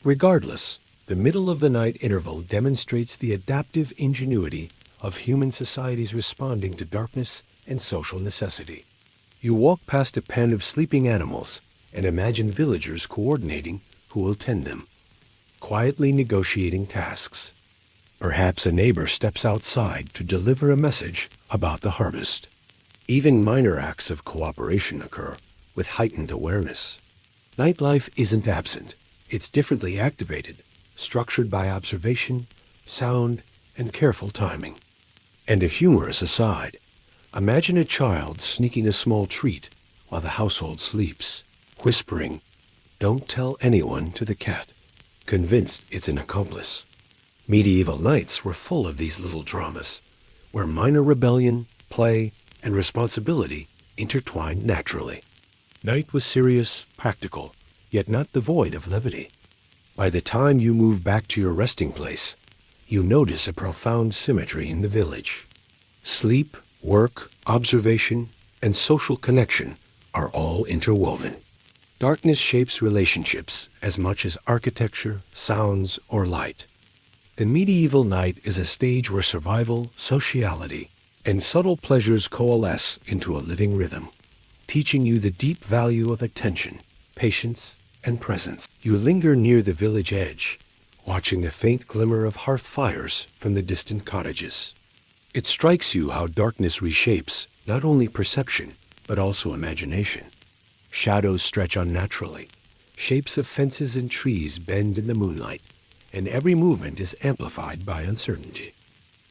Regardless, the middle of the night interval demonstrates the adaptive ingenuity of human societies responding to darkness and social necessity. You walk past a pen of sleeping animals and imagine villagers coordinating who will tend them, quietly negotiating tasks. Perhaps a neighbor steps outside to deliver a message about the harvest. Even minor acts of cooperation occur with heightened awareness. Nightlife isn't absent. It's differently activated, structured by observation, sound, and careful timing. And a humorous aside, imagine a child sneaking a small treat while the household sleeps, whispering, "Don't tell anyone," to the cat, convinced it's an accomplice. Medieval nights were full of these little dramas, where minor rebellion, play, and responsibility intertwined naturally. Night was serious, practical, yet not devoid of levity. By the time you move back to your resting place, you notice a profound symmetry in the village. Sleep, work, observation, and social connection are all interwoven. Darkness shapes relationships as much as architecture, sounds, or light. The medieval night is a stage where survival, sociality, and subtle pleasures coalesce into a living rhythm, teaching you the deep value of attention, patience, and presence. You linger near the village edge, watching the faint glimmer of hearth fires from the distant cottages. It strikes you how darkness reshapes not only perception, but also imagination. Shadows stretch unnaturally, shapes of fences and trees bend in the moonlight, and every movement is amplified by uncertainty.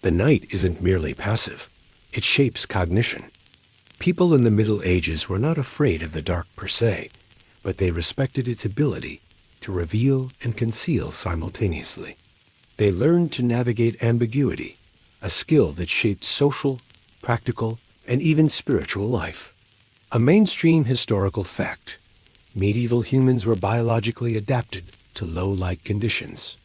The night isn't merely passive, it shapes cognition. People in the Middle Ages were not afraid of the dark per se, but they respected its ability to reveal and conceal simultaneously. They learned to navigate ambiguity, a skill that shaped social, practical, and even spiritual life. A mainstream historical fact: medieval humans were biologically adapted to low light conditions.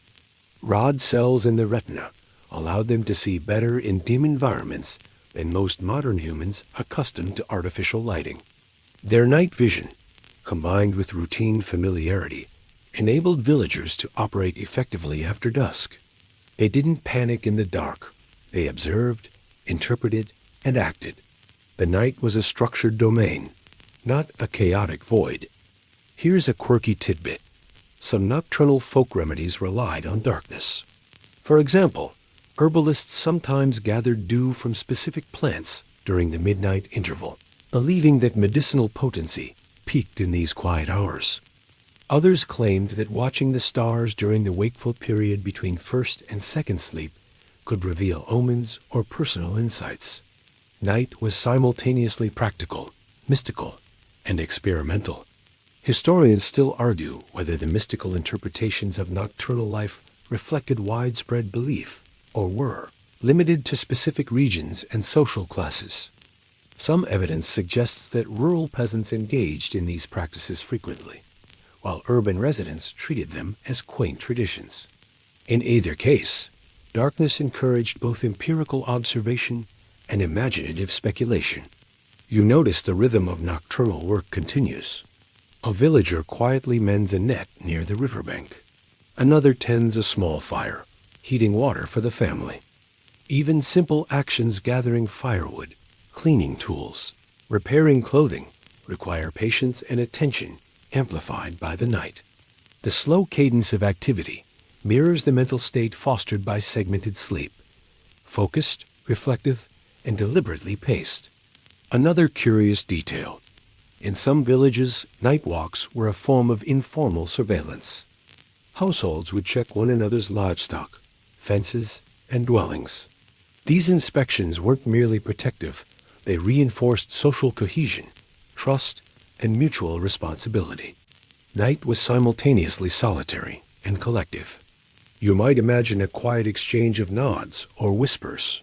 Rod cells in the retina allowed them to see better in dim environments than most modern humans accustomed to artificial lighting. Their night vision, combined with routine familiarity, enabled villagers to operate effectively after dusk. They didn't panic in the dark. They observed, interpreted, and acted. The night was a structured domain, not a chaotic void. Here's a quirky tidbit. Some nocturnal folk remedies relied on darkness. For example, herbalists sometimes gathered dew from specific plants during the midnight interval, believing that medicinal potency peaked in these quiet hours. Others claimed that watching the stars during the wakeful period between first and second sleep could reveal omens or personal insights. Night was simultaneously practical, mystical, and experimental. Historians still argue whether the mystical interpretations of nocturnal life reflected widespread belief or were limited to specific regions and social classes. Some evidence suggests that rural peasants engaged in these practices frequently, while urban residents treated them as quaint traditions. In either case, darkness encouraged both empirical observation and imaginative speculation. You notice the rhythm of nocturnal work continues. A villager quietly mends a net near the riverbank. Another tends a small fire, heating water for the family. Even simple actions gathering firewood, cleaning tools, repairing clothing require patience and attention amplified by the night. The slow cadence of activity mirrors the mental state fostered by segmented sleep, focused, reflective, and deliberately paced. Another curious detail. In some villages, night walks were a form of informal surveillance. Households would check one another's livestock, fences, and dwellings. These inspections weren't merely protective, they reinforced social cohesion, trust, and mutual responsibility. Night was simultaneously solitary and collective. You might imagine a quiet exchange of nods or whispers,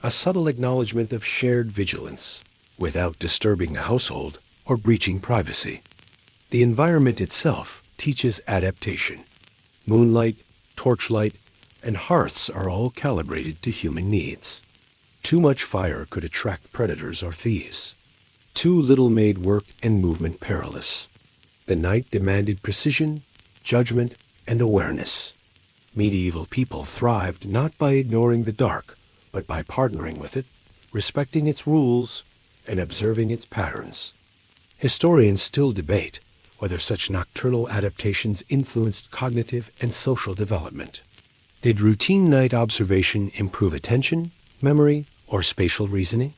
a subtle acknowledgement of shared vigilance, without disturbing the household or breaching privacy. The environment itself teaches adaptation. Moonlight, torchlight, and hearths are all calibrated to human needs. Too much fire could attract predators or thieves. Too little made work and movement perilous. The night demanded precision, judgment, and awareness. Medieval people thrived not by ignoring the dark, but by partnering with it, respecting its rules, and observing its patterns. Historians still debate whether such nocturnal adaptations influenced cognitive and social development. Did routine night observation improve attention, memory, or spatial reasoning?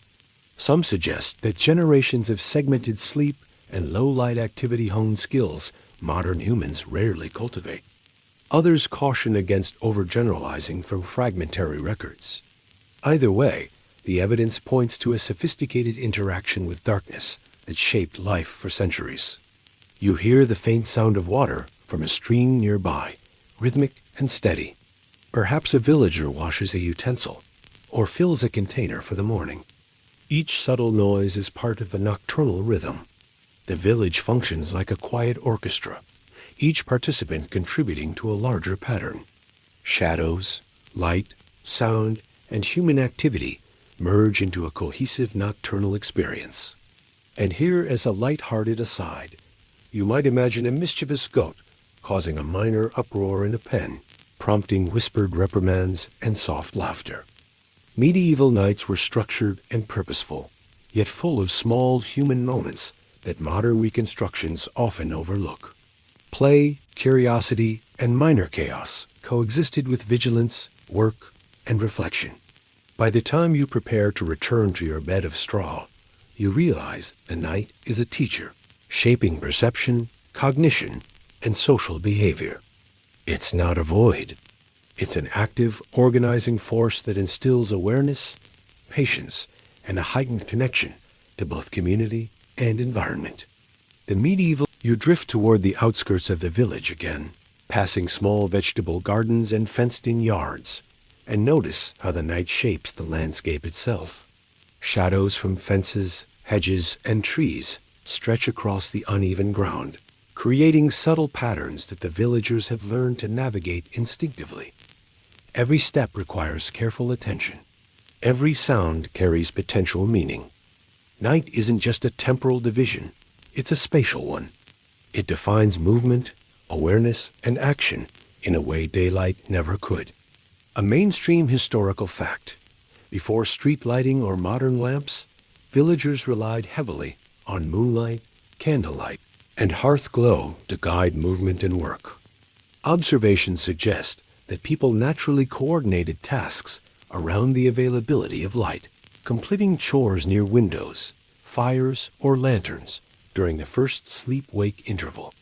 Some suggest that generations of segmented sleep and low-light activity honed skills modern humans rarely cultivate. Others caution against overgeneralizing from fragmentary records. Either way, the evidence points to a sophisticated interaction with darkness that shaped life for centuries. You hear the faint sound of water from a stream nearby, rhythmic and steady. Perhaps a villager washes a utensil or fills a container for the morning. Each subtle noise is part of the nocturnal rhythm. The village functions like a quiet orchestra, each participant contributing to a larger pattern. Shadows, light, sound, and human activity merge into a cohesive nocturnal experience. And here is a light-hearted aside. You might imagine a mischievous goat causing a minor uproar in a pen, prompting whispered reprimands and soft laughter. Medieval nights were structured and purposeful, yet full of small human moments that modern reconstructions often overlook. Play, curiosity, and minor chaos coexisted with vigilance, work, and reflection. By the time you prepare to return to your bed of straw, you realize the night is a teacher, shaping perception, cognition, and social behavior. It's not a void. It's an active, organizing force that instills awareness, patience, and a heightened connection to both community and environment. You drift toward the outskirts of the village again, passing small vegetable gardens and fenced-in yards, and notice how the night shapes the landscape itself. Shadows from fences, hedges, and trees stretch across the uneven ground, creating subtle patterns that the villagers have learned to navigate instinctively. Every step requires careful attention. Every sound carries potential meaning. Night isn't just a temporal division, it's a spatial one. It defines movement, awareness, and action in a way daylight never could. A mainstream historical fact. Before street lighting or modern lamps, villagers relied heavily on moonlight, candlelight, and hearth glow to guide movement and work. Observations suggest that people naturally coordinated tasks around the availability of light, completing chores near windows, fires, or lanterns during the first sleep-wake interval.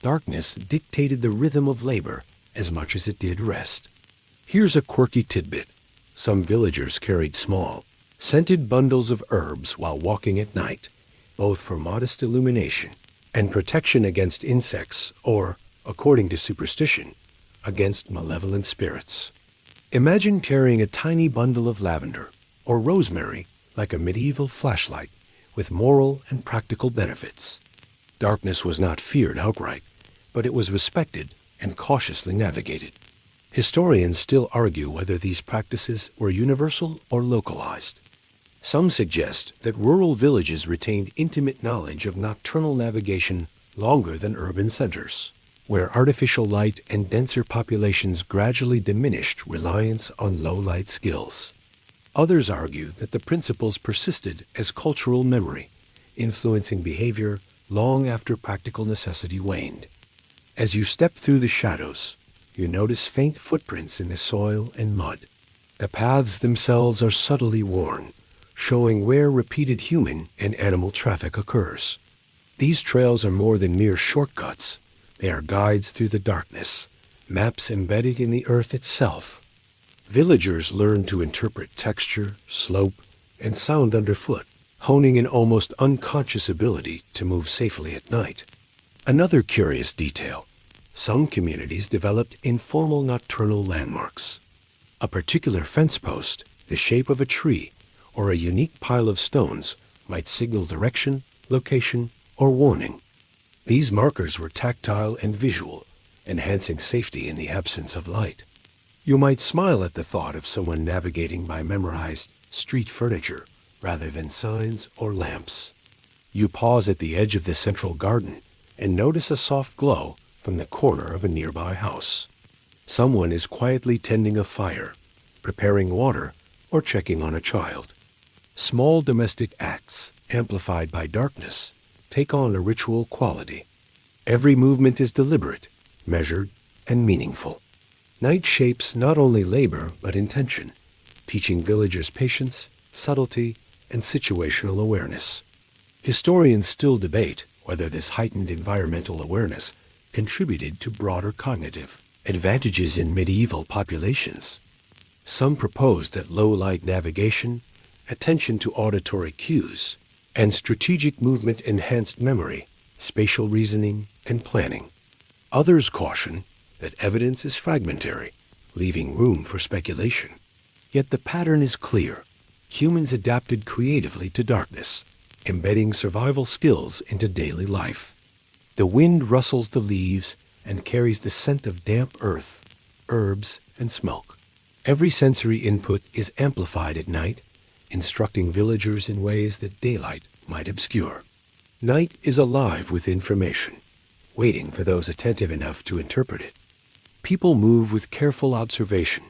Darkness dictated the rhythm of labor as much as it did rest. Here's a quirky tidbit. Some villagers carried small, scented bundles of herbs while walking at night, both for modest illumination and protection against insects or, according to superstition, against malevolent spirits. Imagine carrying a tiny bundle of lavender or rosemary like a medieval flashlight with moral and practical benefits. Darkness was not feared outright, but it was respected and cautiously navigated. Historians still argue whether these practices were universal or localized. Some suggest that rural villages retained intimate knowledge of nocturnal navigation longer than urban centers, where artificial light and denser populations gradually diminished reliance on low-light skills. Others argue that the principles persisted as cultural memory, influencing behavior long after practical necessity waned. As you step through the shadows, you notice faint footprints in the soil and mud. The paths themselves are subtly worn, showing where repeated human and animal traffic occurs. These trails are more than mere shortcuts. They are guides through the darkness, maps embedded in the earth itself. Villagers learn to interpret texture, slope, and sound underfoot, honing an almost unconscious ability to move safely at night. Another curious detail: some communities developed informal nocturnal landmarks. A particular fence post, the shape of a tree, or a unique pile of stones might signal direction, location, or warning. These markers were tactile and visual, enhancing safety in the absence of light. You might smile at the thought of someone navigating by memorized street furniture rather than signs or lamps. You pause at the edge of the central garden and notice a soft glow from the corner of a nearby house. Someone is quietly tending a fire, preparing water, or checking on a child. Small domestic acts, amplified by darkness, take on a ritual quality. Every movement is deliberate, measured, and meaningful. Night shapes not only labor but intention, teaching villagers patience, subtlety, and situational awareness. Historians still debate whether this heightened environmental awareness contributed to broader cognitive advantages in medieval populations. Some propose that low-light navigation, attention to auditory cues, and strategic movement enhanced memory, spatial reasoning, and planning. Others caution that evidence is fragmentary, leaving room for speculation. Yet the pattern is clear. Humans adapted creatively to darkness, embedding survival skills into daily life. The wind rustles the leaves and carries the scent of damp earth, herbs, and smoke. Every sensory input is amplified at night, instructing villagers in ways that daylight might obscure. Night is alive with information, waiting for those attentive enough to interpret it. People move with careful observation,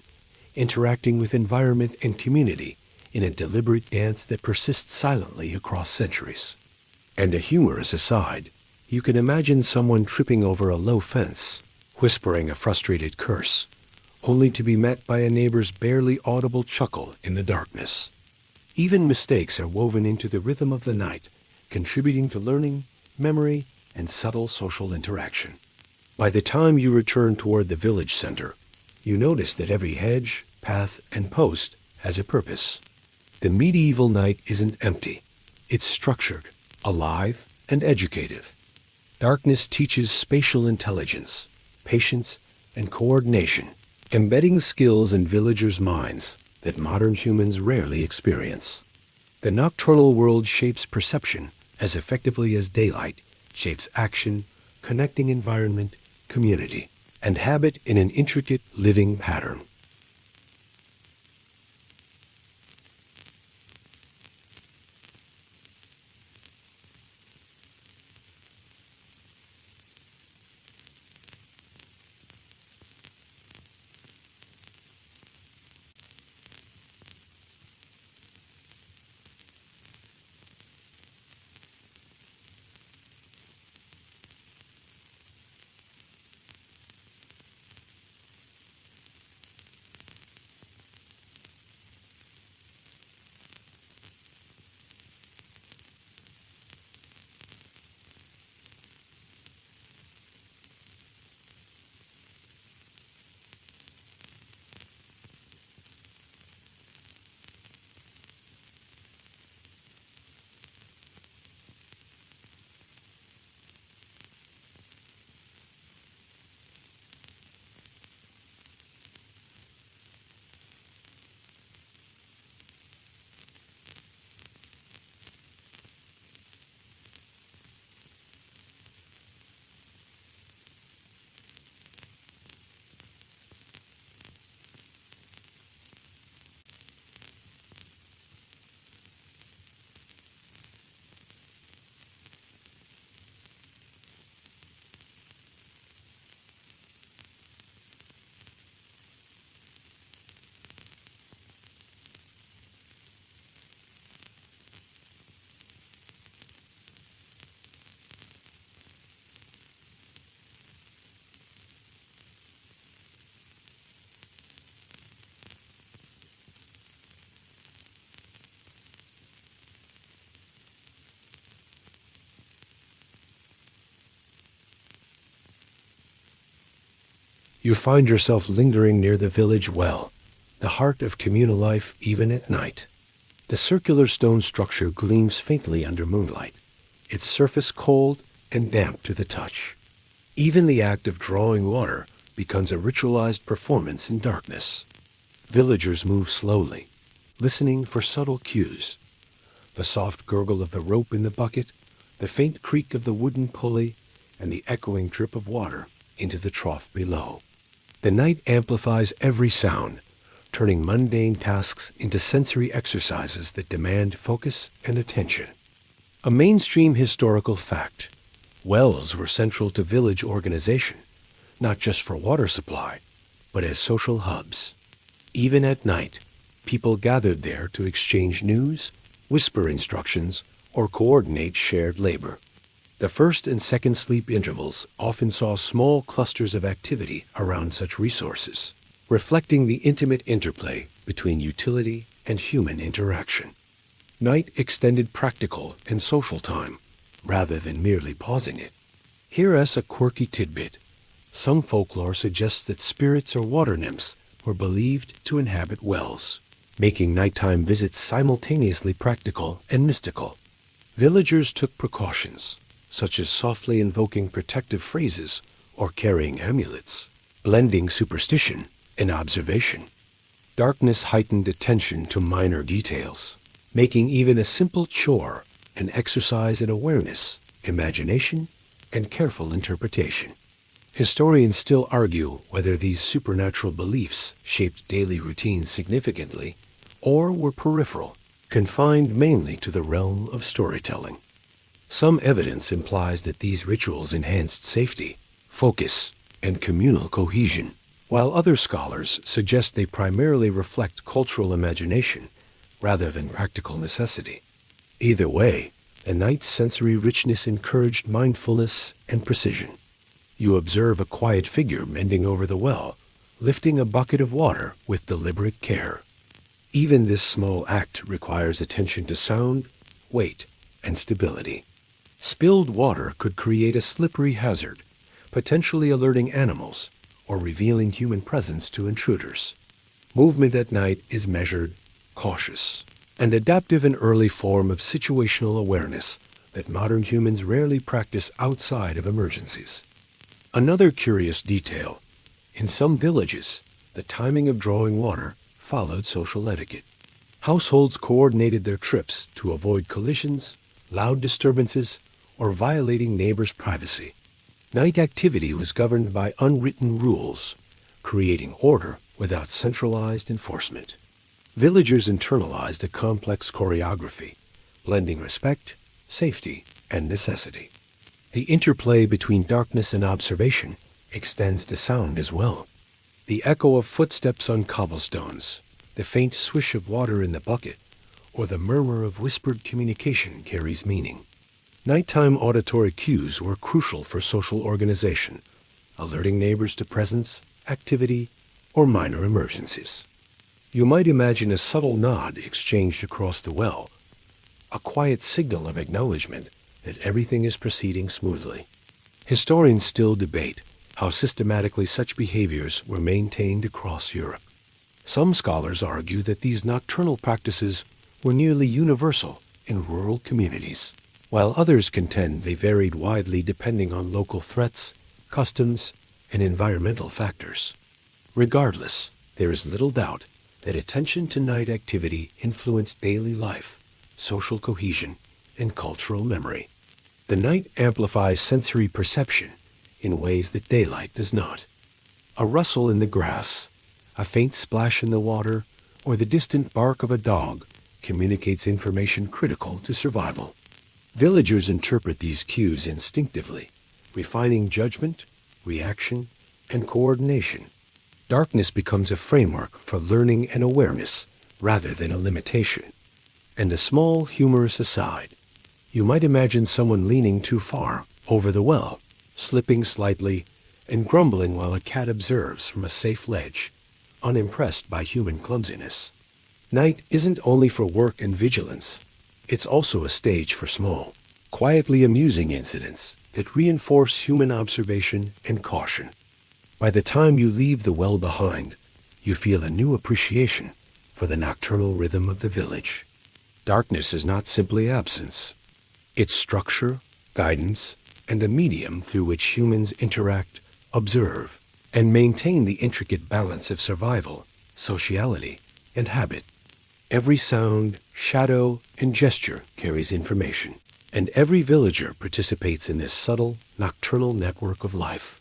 interacting with environment and community in a deliberate dance that persists silently across centuries. And a humorous aside, you can imagine someone tripping over a low fence, whispering a frustrated curse, only to be met by a neighbor's barely audible chuckle in the darkness. Even mistakes are woven into the rhythm of the night, contributing to learning, memory, and subtle social interaction. By the time you return toward the village center, you notice that every hedge, path, and post has a purpose. The medieval night isn't empty. It's structured, alive, and educative. Darkness teaches spatial intelligence, patience, and coordination, embedding skills in villagers' minds that modern humans rarely experience. The nocturnal world shapes perception as effectively as daylight shapes action, connecting environment, community, and habit in an intricate living pattern. You find yourself lingering near the village well, the heart of communal life even at night. The circular stone structure gleams faintly under moonlight, its surface cold and damp to the touch. Even the act of drawing water becomes a ritualized performance in darkness. Villagers move slowly, listening for subtle cues. The soft gurgle of the rope in the bucket, the faint creak of the wooden pulley, and the echoing drip of water into the trough below. The night amplifies every sound, turning mundane tasks into sensory exercises that demand focus and attention. A mainstream historical fact: wells were central to village organization, not just for water supply, but as social hubs. Even at night, people gathered there to exchange news, whisper instructions, or coordinate shared labor. The first and second sleep intervals often saw small clusters of activity around such resources, reflecting the intimate interplay between utility and human interaction. Night extended practical and social time, rather than merely pausing it. Hear us a quirky tidbit. Some folklore suggests that spirits or water nymphs were believed to inhabit wells, making nighttime visits simultaneously practical and mystical. Villagers took precautions, such as softly invoking protective phrases or carrying amulets, blending superstition and observation. Darkness heightened attention to minor details, making even a simple chore an exercise in awareness, imagination, and careful interpretation. Historians still argue whether these supernatural beliefs shaped daily routines significantly or were peripheral, confined mainly to the realm of storytelling. Some evidence implies that these rituals enhanced safety, focus, and communal cohesion, while other scholars suggest they primarily reflect cultural imagination rather than practical necessity. Either way, the night's sensory richness encouraged mindfulness and precision. You observe a quiet figure bending over the well, lifting a bucket of water with deliberate care. Even this small act requires attention to sound, weight, and stability. Spilled water could create a slippery hazard, potentially alerting animals or revealing human presence to intruders. Movement at night is measured, cautious, and adaptive, an early form of situational awareness that modern humans rarely practice outside of emergencies. Another curious detail: in some villages, the timing of drawing water followed social etiquette. Households coordinated their trips to avoid collisions, loud disturbances, or violating neighbors' privacy. Night activity was governed by unwritten rules, creating order without centralized enforcement. Villagers internalized a complex choreography, blending respect, safety, and necessity. The interplay between darkness and observation extends to sound as well. The echo of footsteps on cobblestones, the faint swish of water in the bucket, or the murmur of whispered communication carries meaning. Nighttime auditory cues were crucial for social organization, alerting neighbors to presence, activity, or minor emergencies. You might imagine a subtle nod exchanged across the well, a quiet signal of acknowledgement that everything is proceeding smoothly. Historians still debate how systematically such behaviors were maintained across Europe. Some scholars argue that these nocturnal practices were nearly universal in rural communities, while others contend they varied widely depending on local threats, customs, and environmental factors. Regardless, there is little doubt that attention to night activity influenced daily life, social cohesion, and cultural memory. The night amplifies sensory perception in ways that daylight does not. A rustle in the grass, a faint splash in the water, or the distant bark of a dog communicates information critical to survival. Villagers interpret these cues instinctively, refining judgment, reaction, and coordination. Darkness becomes a framework for learning and awareness rather than a limitation. And a small humorous aside: you might imagine someone leaning too far over the well, slipping slightly, and grumbling while a cat observes from a safe ledge, unimpressed by human clumsiness. Night isn't only for work and vigilance. It's also a stage for small, quietly amusing incidents that reinforce human observation and caution. By the time you leave the well behind, you feel a new appreciation for the nocturnal rhythm of the village. Darkness is not simply absence. It's structure, guidance, and a medium through which humans interact, observe, and maintain the intricate balance of survival, sociality, and habit. Every sound, shadow, and gesture carries information, and every villager participates in this subtle, nocturnal network of life.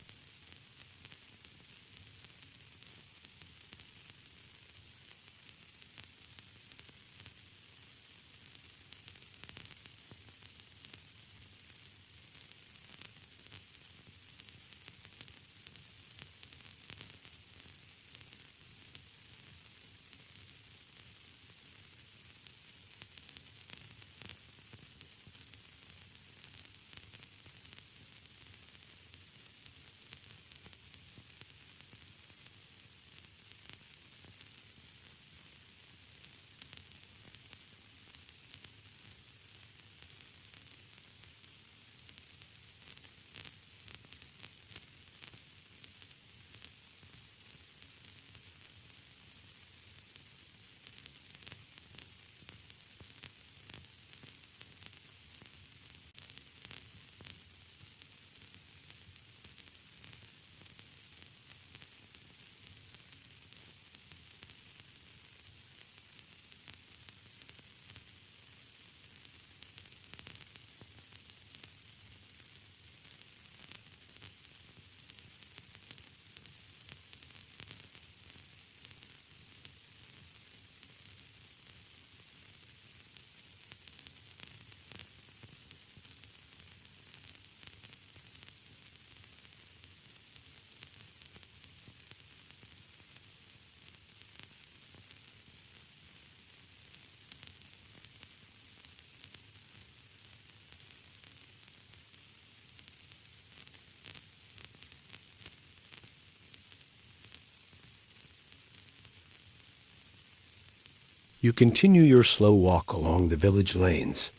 You continue your slow walk along the village lanes,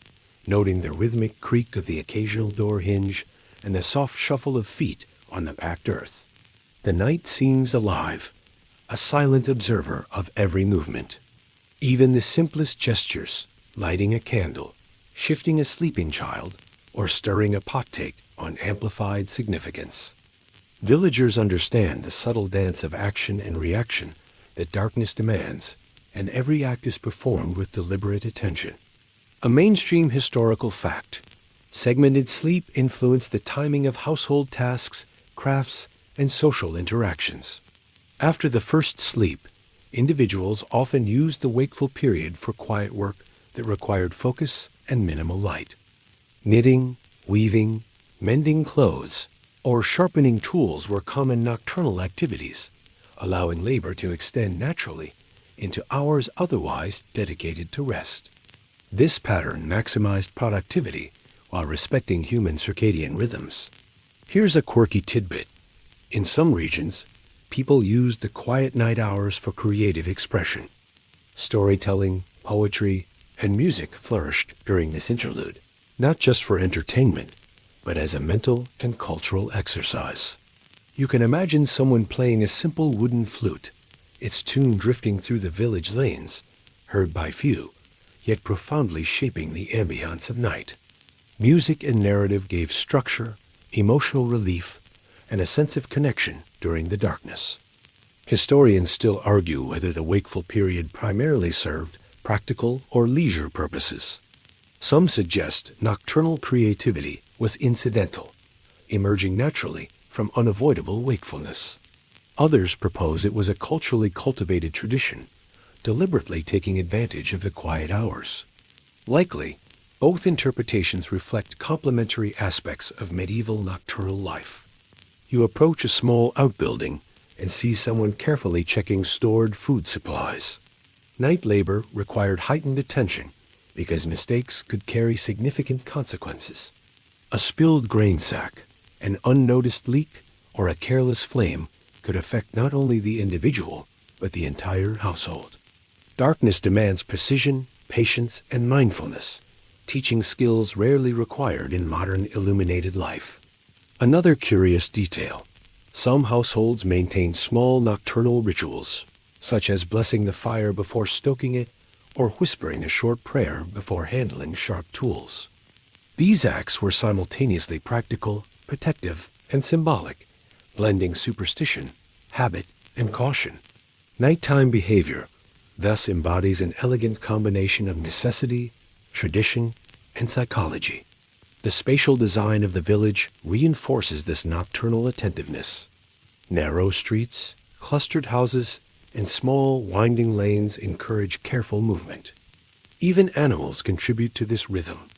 noting the rhythmic creak of the occasional door hinge and the soft shuffle of feet on the packed earth. The night seems alive, a silent observer of every movement. Even the simplest gestures, lighting a candle, shifting a sleeping child, or stirring a pot take on amplified significance. Villagers understand the subtle dance of action and reaction that darkness demands, and every act is performed with deliberate attention. A mainstream historical fact: segmented sleep influenced the timing of household tasks, crafts, and social interactions. After the first sleep, individuals often used the wakeful period for quiet work that required focus and minimal light. Knitting, weaving, mending clothes, or sharpening tools were common nocturnal activities, allowing labor to extend naturally into hours otherwise dedicated to rest. This pattern maximized productivity while respecting human circadian rhythms. Here's a quirky tidbit. In some regions, people used the quiet night hours for creative expression. Storytelling, poetry, and music flourished during this interlude, not just for entertainment, but as a mental and cultural exercise. You can imagine someone playing a simple wooden flute, its tune drifting through the village lanes, heard by few, yet profoundly shaping the ambience of night. Music and narrative gave structure, emotional relief, and a sense of connection during the darkness. Historians still argue whether the wakeful period primarily served practical or leisure purposes. Some suggest nocturnal creativity was incidental, emerging naturally from unavoidable wakefulness. Others propose it was a culturally cultivated tradition, deliberately taking advantage of the quiet hours. Likely, both interpretations reflect complementary aspects of medieval nocturnal life. You approach a small outbuilding and see someone carefully checking stored food supplies. Night labor required heightened attention because mistakes could carry significant consequences. A spilled grain sack, an unnoticed leak, or a careless flame could affect not only the individual, but the entire household. Darkness demands precision, patience, and mindfulness, teaching skills rarely required in modern illuminated life. Another curious detail: Some households maintain small nocturnal rituals, such as blessing the fire before stoking it or whispering a short prayer before handling sharp tools. These acts were simultaneously practical, protective, and symbolic, blending superstition, habit, and caution. Nighttime behavior thus embodies an elegant combination of necessity, tradition, and psychology. The spatial design of the village reinforces this nocturnal attentiveness. Narrow streets, clustered houses, and small, winding lanes encourage careful movement. Even animals contribute to this rhythm.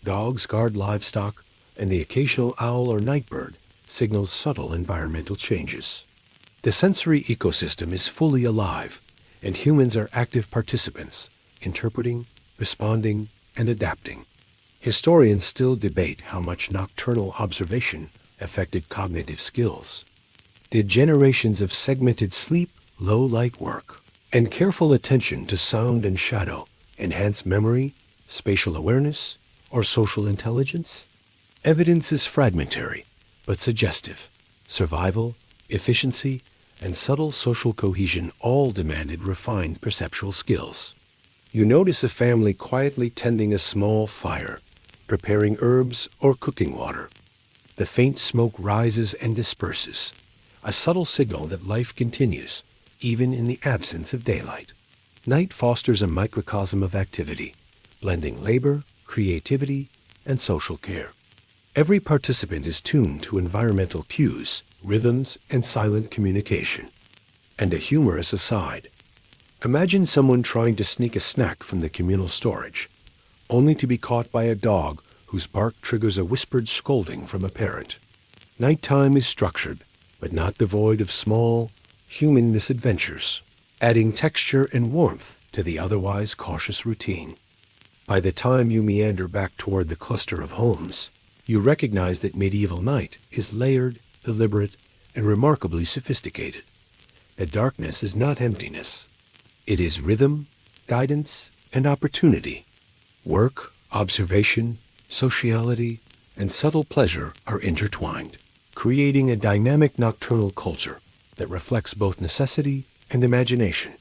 Dogs guard livestock, and the occasional owl or nightbird signals subtle environmental changes. The sensory ecosystem is fully alive, and humans are active participants, interpreting, responding, and adapting. Historians still debate how much nocturnal observation affected cognitive skills. Did generations of segmented sleep, low light work, and careful attention to sound and shadow enhance memory, spatial awareness, or social intelligence? Evidence is fragmentary, but suggestive. Survival, efficiency, and subtle social cohesion all demanded refined perceptual skills. You notice a family quietly tending a small fire, preparing herbs or cooking water. The faint smoke rises and disperses, a subtle signal that life continues, even in the absence of daylight. Night fosters a microcosm of activity, blending labor, creativity, and social care. Every participant is tuned to environmental cues, rhythms, and silent communication. And a humorous aside. Imagine someone trying to sneak a snack from the communal storage, only to be caught by a dog whose bark triggers a whispered scolding from a parent. Nighttime is structured, but not devoid of small, human misadventures, adding texture and warmth to the otherwise cautious routine. By the time you meander back toward the cluster of homes, you recognize that medieval night is layered, deliberate, and remarkably sophisticated. That darkness is not emptiness. It is rhythm, guidance, and opportunity. Work, observation, sociality, and subtle pleasure are intertwined, creating a dynamic nocturnal culture that reflects both necessity and imagination.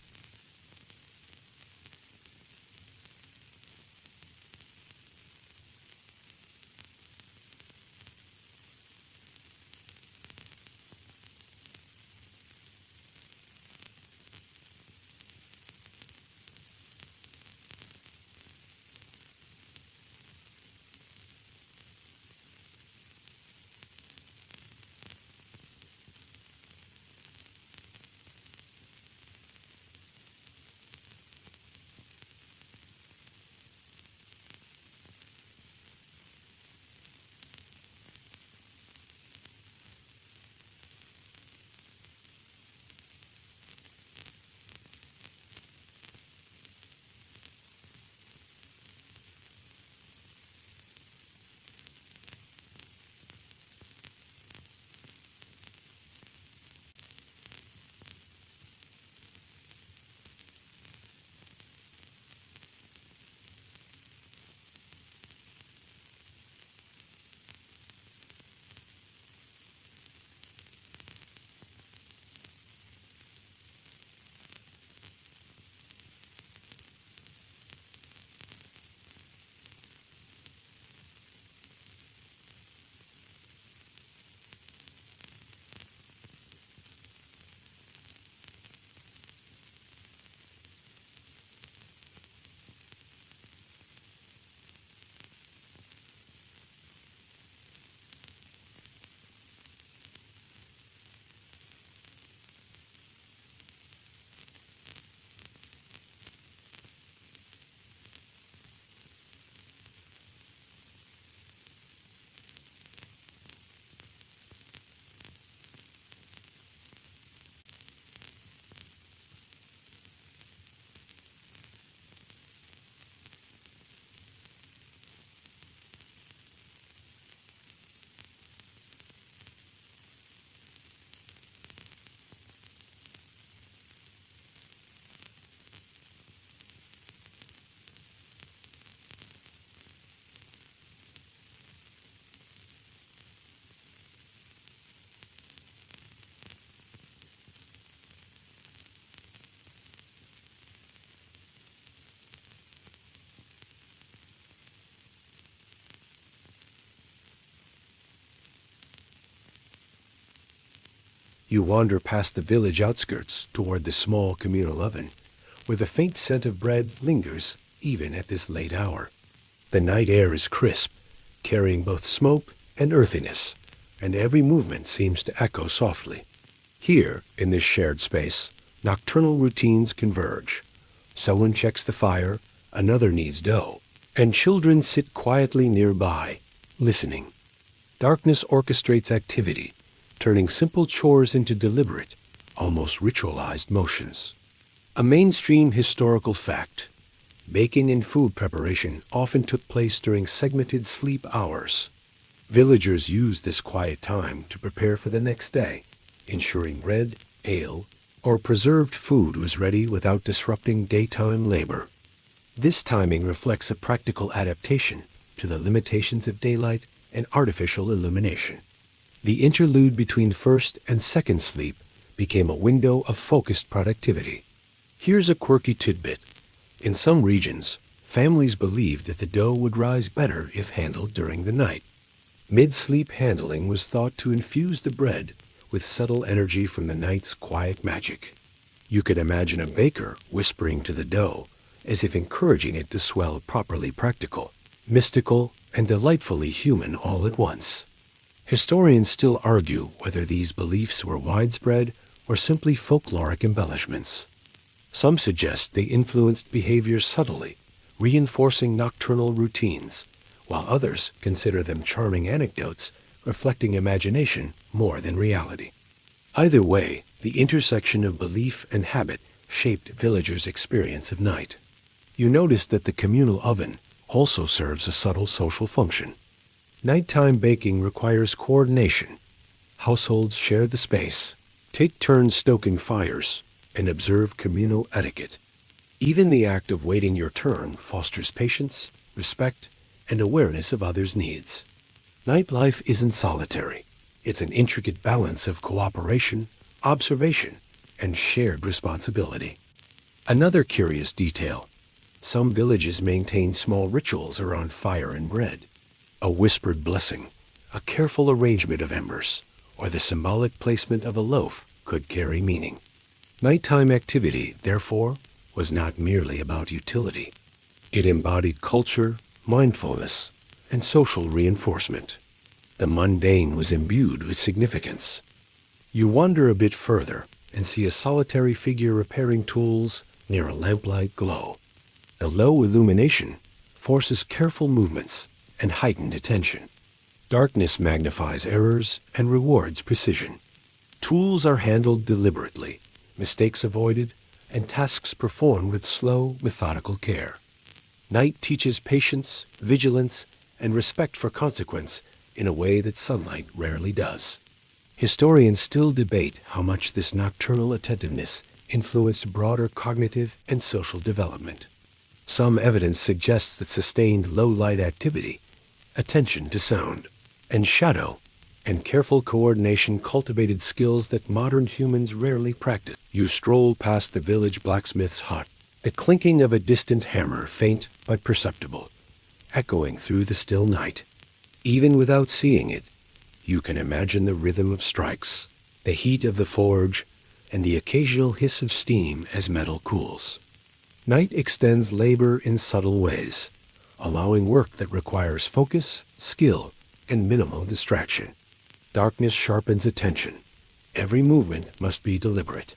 You wander past the village outskirts toward the small communal oven, where the faint scent of bread lingers even at this late hour. The night air is crisp, carrying both smoke and earthiness, and every movement seems to echo softly. Here, in this shared space, nocturnal routines converge. Someone checks the fire, another kneads dough, and children sit quietly nearby, listening. Darkness orchestrates activity, turning simple chores into deliberate, almost ritualized motions. A mainstream historical fact: baking and food preparation often took place during segmented sleep hours. Villagers used this quiet time to prepare for the next day, ensuring bread, ale, or preserved food was ready without disrupting daytime labor. This timing reflects a practical adaptation to the limitations of daylight and artificial illumination. The interlude between first and second sleep became a window of focused productivity. Here's a quirky tidbit. In some regions, families believed that the dough would rise better if handled during the night. Mid-sleep handling was thought to infuse the bread with subtle energy from the night's quiet magic. You could imagine a baker whispering to the dough, as if encouraging it to swell properly practical, mystical, and delightfully human all at once. Historians still argue whether these beliefs were widespread or simply folkloric embellishments. Some suggest they influenced behavior subtly, reinforcing nocturnal routines, while others consider them charming anecdotes reflecting imagination more than reality. Either way, the intersection of belief and habit shaped villagers' experience of night. You notice that the communal oven also serves a subtle social function. Nighttime baking requires coordination. Households share the space, take turns stoking fires, and observe communal etiquette. Even the act of waiting your turn fosters patience, respect, and awareness of others' needs. Nightlife isn't solitary. It's an intricate balance of cooperation, observation, and shared responsibility. Another curious detail: some villages maintain small rituals around fire and bread. A whispered blessing, a careful arrangement of embers, or the symbolic placement of a loaf could carry meaning. Nighttime activity, therefore, was not merely about utility. It embodied culture, mindfulness, and social reinforcement. The mundane was imbued with significance. You wander a bit further and see a solitary figure repairing tools near a lamplight glow. The low illumination forces careful movements and heightened attention. Darkness magnifies errors and rewards precision. Tools are handled deliberately, mistakes avoided, and tasks performed with slow, methodical care. Night teaches patience, vigilance, and respect for consequence in a way that sunlight rarely does. Historians still debate how much this nocturnal attentiveness influenced broader cognitive and social development. Some evidence suggests that sustained low-light activity, attention to sound and shadow, and careful coordination cultivated skills that modern humans rarely practice. You stroll past the village blacksmith's hut, the clinking of a distant hammer faint but perceptible, echoing through the still night. Even without seeing it, you can imagine the rhythm of strikes, the heat of the forge, and the occasional hiss of steam as metal cools. Night extends labor in subtle ways, allowing work that requires focus, skill, and minimal distraction. Darkness sharpens attention. Every movement must be deliberate.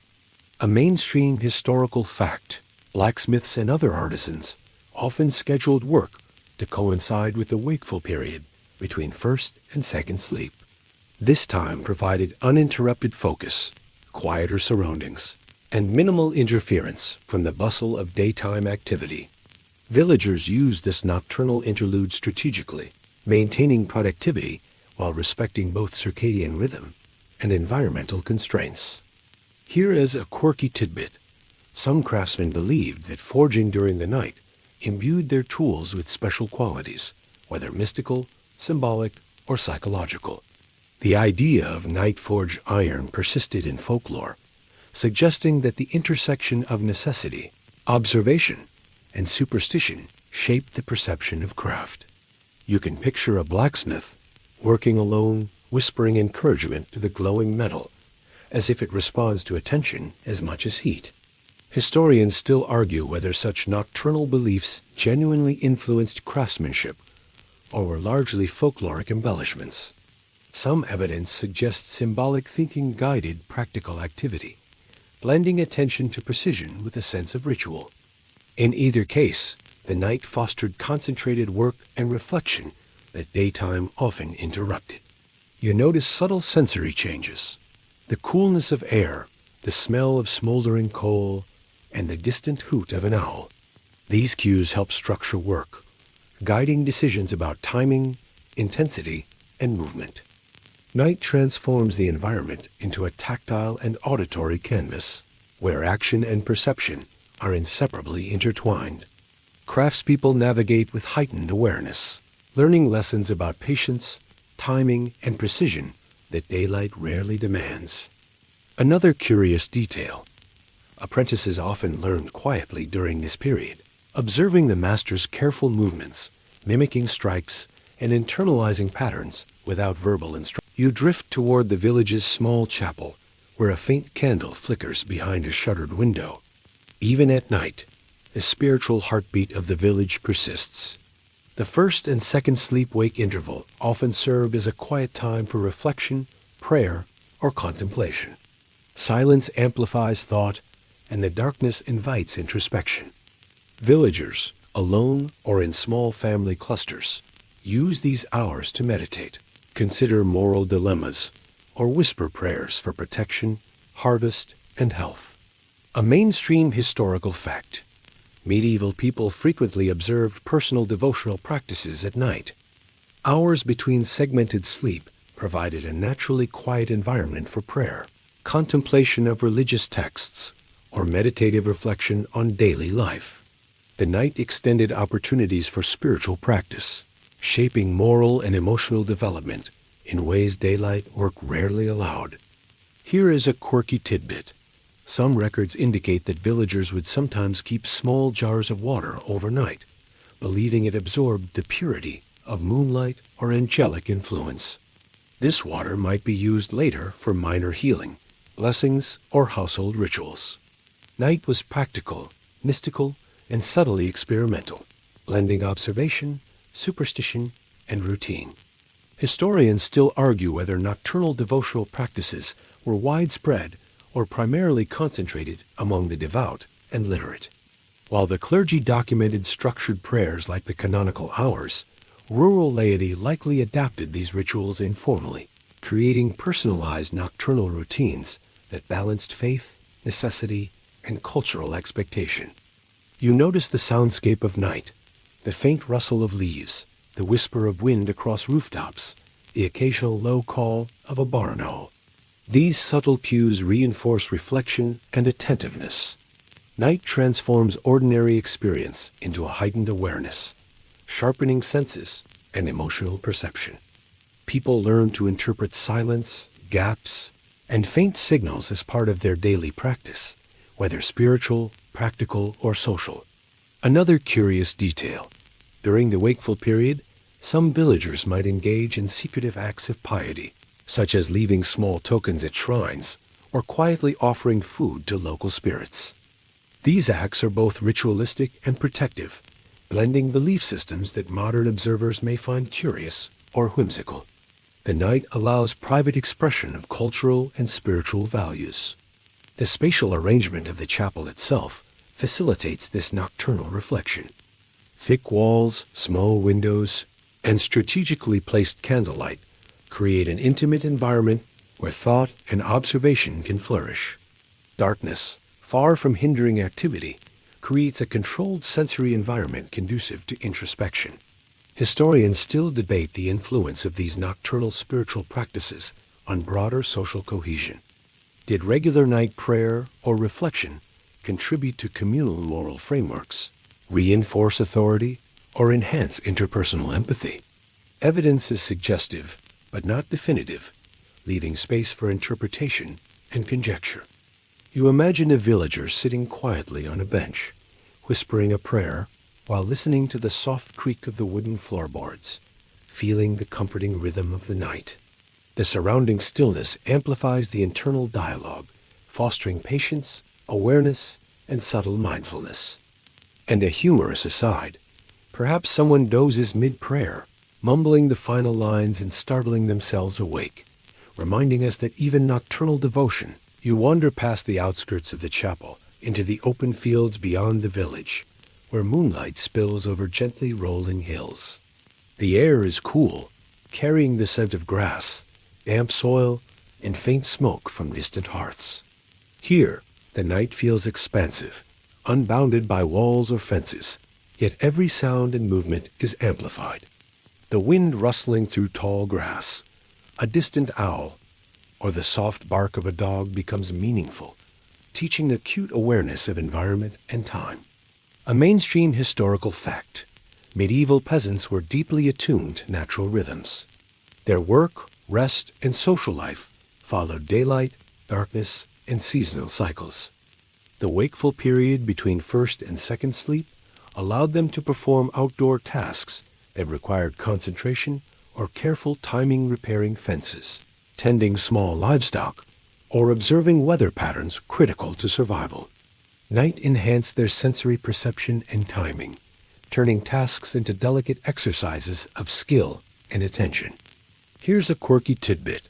A mainstream historical fact: blacksmiths and other artisans often scheduled work to coincide with the wakeful period between first and second sleep. This time provided uninterrupted focus, quieter surroundings, and minimal interference from the bustle of daytime activity. Villagers used this nocturnal interlude strategically, maintaining productivity while respecting both circadian rhythm and environmental constraints. Here is a quirky tidbit. Some craftsmen believed that forging during the night imbued their tools with special qualities, whether mystical, symbolic, or psychological. The idea of night-forged iron persisted in folklore, suggesting that the intersection of necessity, observation, and superstition shaped the perception of craft. You can picture a blacksmith working alone, whispering encouragement to the glowing metal, as if it responds to attention as much as heat. Historians still argue whether such nocturnal beliefs genuinely influenced craftsmanship or were largely folkloric embellishments. Some evidence suggests symbolic thinking guided practical activity, blending attention to precision with a sense of ritual. In either case, the night fostered concentrated work and reflection that daytime often interrupted. You notice subtle sensory changes, the coolness of air, the smell of smoldering coal, and the distant hoot of an owl. These cues help structure work, guiding decisions about timing, intensity, and movement. Night transforms the environment into a tactile and auditory canvas, where action and perception are inseparably intertwined. Craftspeople navigate with heightened awareness, learning lessons about patience, timing, and precision that daylight rarely demands. Another curious detail: apprentices often learned quietly during this period, observing the master's careful movements, mimicking strikes, and internalizing patterns without verbal instruction. You drift toward the village's small chapel, where a faint candle flickers behind a shuttered window. Even at night, the spiritual heartbeat of the village persists. The first and second sleep-wake interval often served as a quiet time for reflection, prayer, or contemplation. Silence amplifies thought, and the darkness invites introspection. Villagers, alone or in small family clusters, use these hours to meditate, consider moral dilemmas, or whisper prayers for protection, harvest, and health. A mainstream historical fact: medieval people frequently observed personal devotional practices at night. Hours between segmented sleep provided a naturally quiet environment for prayer, contemplation of religious texts, or meditative reflection on daily life. The night extended opportunities for spiritual practice, shaping moral and emotional development in ways daylight work rarely allowed. Here is a quirky tidbit. Some records indicate that villagers would sometimes keep small jars of water overnight, believing it absorbed the purity of moonlight or angelic influence. This water might be used later for minor healing, blessings, or household rituals. Night was practical, mystical, and subtly experimental, blending observation, superstition, and routine. Historians still argue whether nocturnal devotional practices were widespread or primarily concentrated among the devout and literate. While the clergy documented structured prayers like the canonical hours, rural laity likely adapted these rituals informally, creating personalized nocturnal routines that balanced faith, necessity, and cultural expectation. You notice the soundscape of night, the faint rustle of leaves, the whisper of wind across rooftops, the occasional low call of a barn owl. These subtle cues reinforce reflection and attentiveness. Night transforms ordinary experience into a heightened awareness, sharpening senses and emotional perception. People learn to interpret silence, gaps, and faint signals as part of their daily practice, whether spiritual, practical, or social. Another curious detail: during the wakeful period, some villagers might engage in secretive acts of piety, such as leaving small tokens at shrines or quietly offering food to local spirits. These acts are both ritualistic and protective, blending belief systems that modern observers may find curious or whimsical. The night allows private expression of cultural and spiritual values. The spatial arrangement of the chapel itself facilitates this nocturnal reflection. Thick walls, small windows, and strategically placed candlelight create an intimate environment where thought and observation can flourish. Darkness, far from hindering activity, creates a controlled sensory environment conducive to introspection. Historians still debate the influence of these nocturnal spiritual practices on broader social cohesion. Did regular night prayer or reflection contribute to communal moral frameworks, reinforce authority, or enhance interpersonal empathy? Evidence is suggestive, but not definitive, leaving space for interpretation and conjecture. You imagine a villager sitting quietly on a bench, whispering a prayer while listening to the soft creak of the wooden floorboards, feeling the comforting rhythm of the night. The surrounding stillness amplifies the internal dialogue, fostering patience, awareness, and subtle mindfulness. And a humorous aside, perhaps someone dozes mid-prayer, mumbling the final lines and startling themselves awake, reminding us that even nocturnal devotion. You wander past the outskirts of the chapel into the open fields beyond the village, where moonlight spills over gently rolling hills. The air is cool, carrying the scent of grass, damp soil, and faint smoke from distant hearths. Here, the night feels expansive, unbounded by walls or fences, yet every sound and movement is amplified. The wind rustling through tall grass, a distant owl, or the soft bark of a dog becomes meaningful, teaching acute awareness of environment and time. A mainstream historical fact: medieval peasants were deeply attuned to natural rhythms. Their work, rest, and social life followed daylight, darkness, and seasonal cycles. The wakeful period between first and second sleep allowed them to perform outdoor tasks that required concentration or careful timing, repairing fences, tending small livestock, or observing weather patterns critical to survival. Night enhanced their sensory perception and timing, turning tasks into delicate exercises of skill and attention. Here's a quirky tidbit.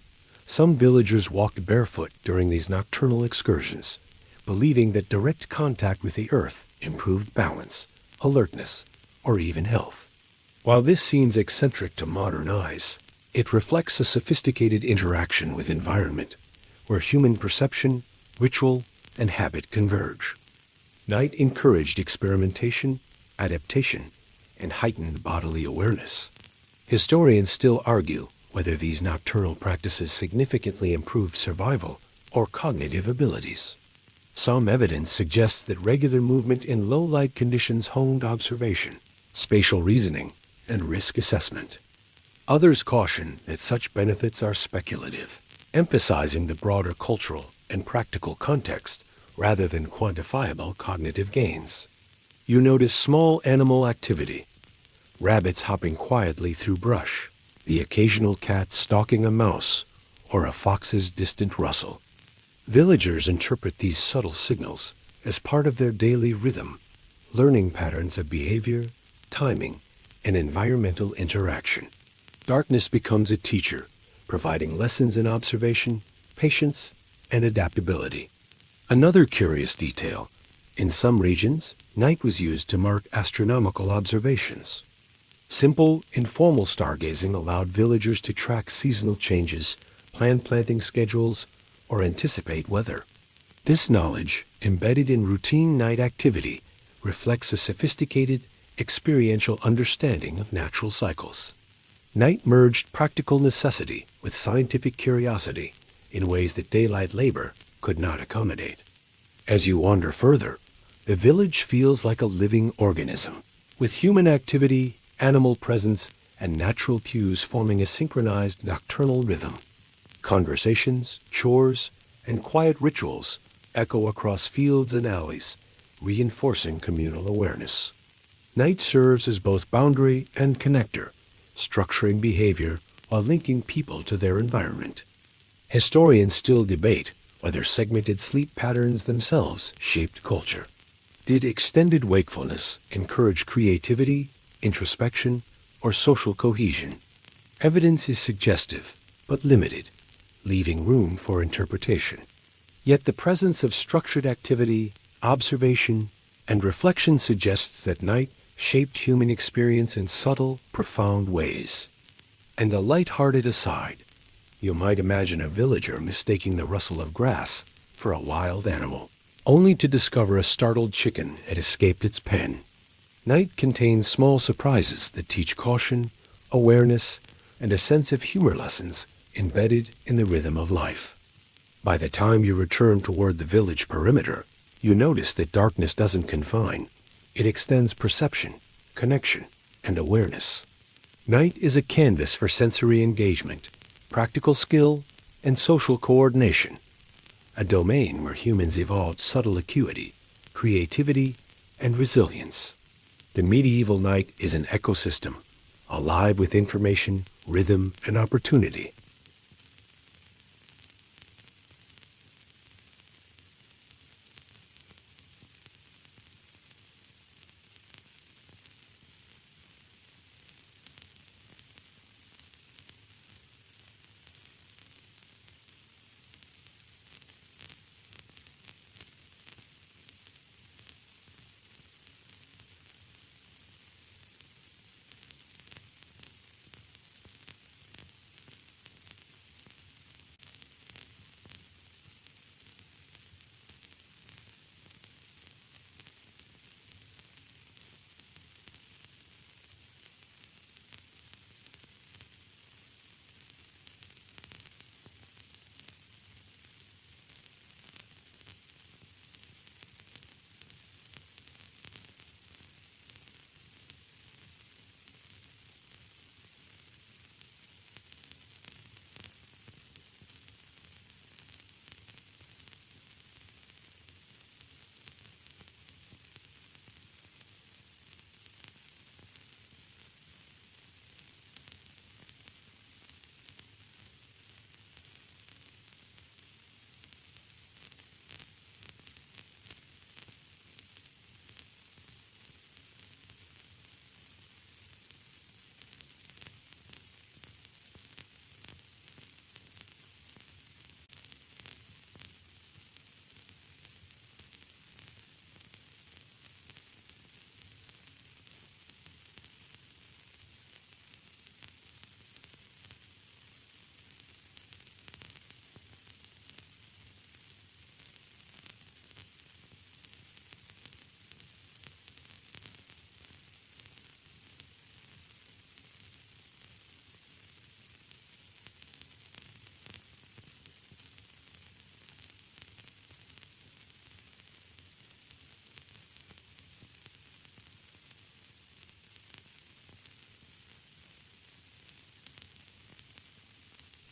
Some villagers walked barefoot during these nocturnal excursions, believing that direct contact with the earth improved balance, alertness, or even health. While this seems eccentric to modern eyes, it reflects a sophisticated interaction with environment, where human perception, ritual, and habit converge. Night encouraged experimentation, adaptation, and heightened bodily awareness. Historians still argue whether these nocturnal practices significantly improved survival or cognitive abilities. Some evidence suggests that regular movement in low-light conditions honed observation, spatial reasoning, and risk assessment. Others caution that such benefits are speculative, emphasizing the broader cultural and practical context rather than quantifiable cognitive gains. You notice small animal activity, rabbits hopping quietly through brush, the occasional cat stalking a mouse, or a fox's distant rustle. Villagers interpret these subtle signals as part of their daily rhythm, learning patterns of behavior, timing, and environmental interaction. Darkness becomes a teacher, providing lessons in observation, patience, and adaptability. Another curious detail: in some regions, night was used to mark astronomical observations. Simple, informal stargazing allowed villagers to track seasonal changes, plan planting schedules, or anticipate weather. This knowledge, embedded in routine night activity, reflects a sophisticated, experiential understanding of natural cycles. Night merged practical necessity with scientific curiosity in ways that daylight labor could not accommodate. As you wander further, the village feels like a living organism, with human activity, animal presence, and natural cues forming a synchronized nocturnal rhythm. Conversations, chores, and quiet rituals echo across fields and alleys, reinforcing communal awareness. Night serves as both boundary and connector, structuring behavior while linking people to their environment. Historians still debate whether segmented sleep patterns themselves shaped culture. Did extended wakefulness encourage creativity, introspection, or social cohesion? Evidence is suggestive, but limited, leaving room for interpretation. Yet the presence of structured activity, observation, and reflection suggests that night shaped human experience in subtle, profound ways. And a light-hearted aside, you might imagine a villager mistaking the rustle of grass for a wild animal, only to discover a startled chicken had escaped its pen. Night contains small surprises that teach caution, awareness, and a sense of humor, lessons embedded in the rhythm of life. By the time you return toward the village perimeter, you notice that darkness doesn't confine. It extends perception, connection, and awareness. Night is a canvas for sensory engagement, practical skill, and social coordination, a domain where humans evolved subtle acuity, creativity, and resilience. The medieval night is an ecosystem, alive with information, rhythm, and opportunity.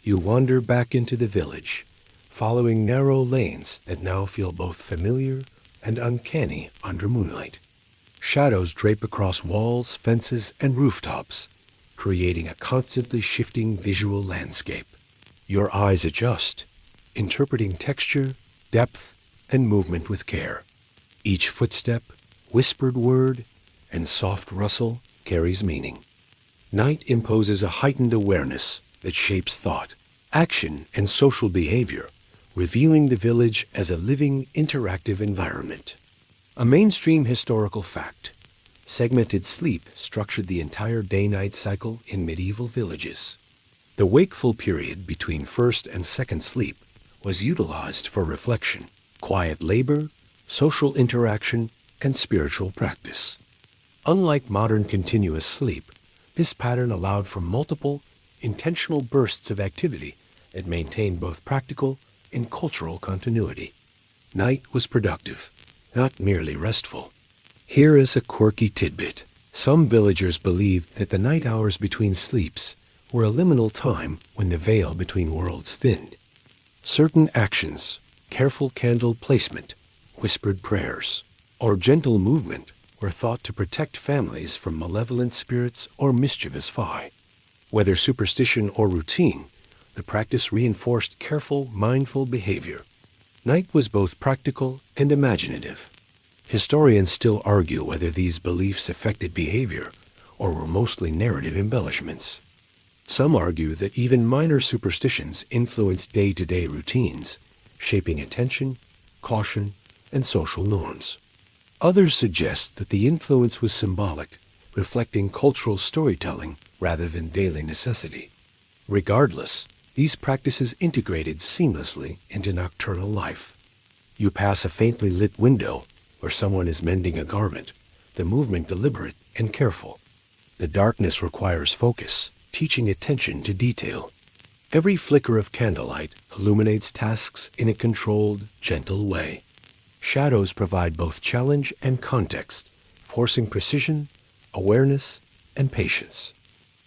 You wander back into the village, following narrow lanes that now feel both familiar and uncanny under moonlight. Shadows drape across walls, fences, and rooftops, creating a constantly shifting visual landscape. Your eyes adjust, interpreting texture, depth, and movement with care. Each footstep, whispered word, and soft rustle carries meaning. Night imposes a heightened awareness that shapes thought, action, and social behavior, revealing the village as a living, interactive environment. A mainstream historical fact: segmented sleep structured the entire day-night cycle in medieval villages. The wakeful period between first and second sleep was utilized for reflection, quiet labor, social interaction, and spiritual practice. Unlike modern continuous sleep, this pattern allowed for multiple, intentional bursts of activity that maintained both practical and cultural continuity. Night was productive, not merely restful. Here is a quirky tidbit. Some villagers believed that the night hours between sleeps were a liminal time when the veil between worlds thinned. Certain actions, careful candle placement, whispered prayers, or gentle movement were thought to protect families from malevolent spirits or mischievous fae. Whether superstition or routine, the practice reinforced careful, mindful behavior. Night was both practical and imaginative. Historians still argue whether these beliefs affected behavior or were mostly narrative embellishments. Some argue that even minor superstitions influenced day-to-day routines, shaping attention, caution, and social norms. Others suggest that the influence was symbolic, reflecting cultural storytelling rather than daily necessity. Regardless, these practices integrated seamlessly into nocturnal life. You pass a faintly lit window where someone is mending a garment, the movement deliberate and careful. The darkness requires focus, teaching attention to detail. Every flicker of candlelight illuminates tasks in a controlled, gentle way. Shadows provide both challenge and context, forcing precision, awareness, and patience.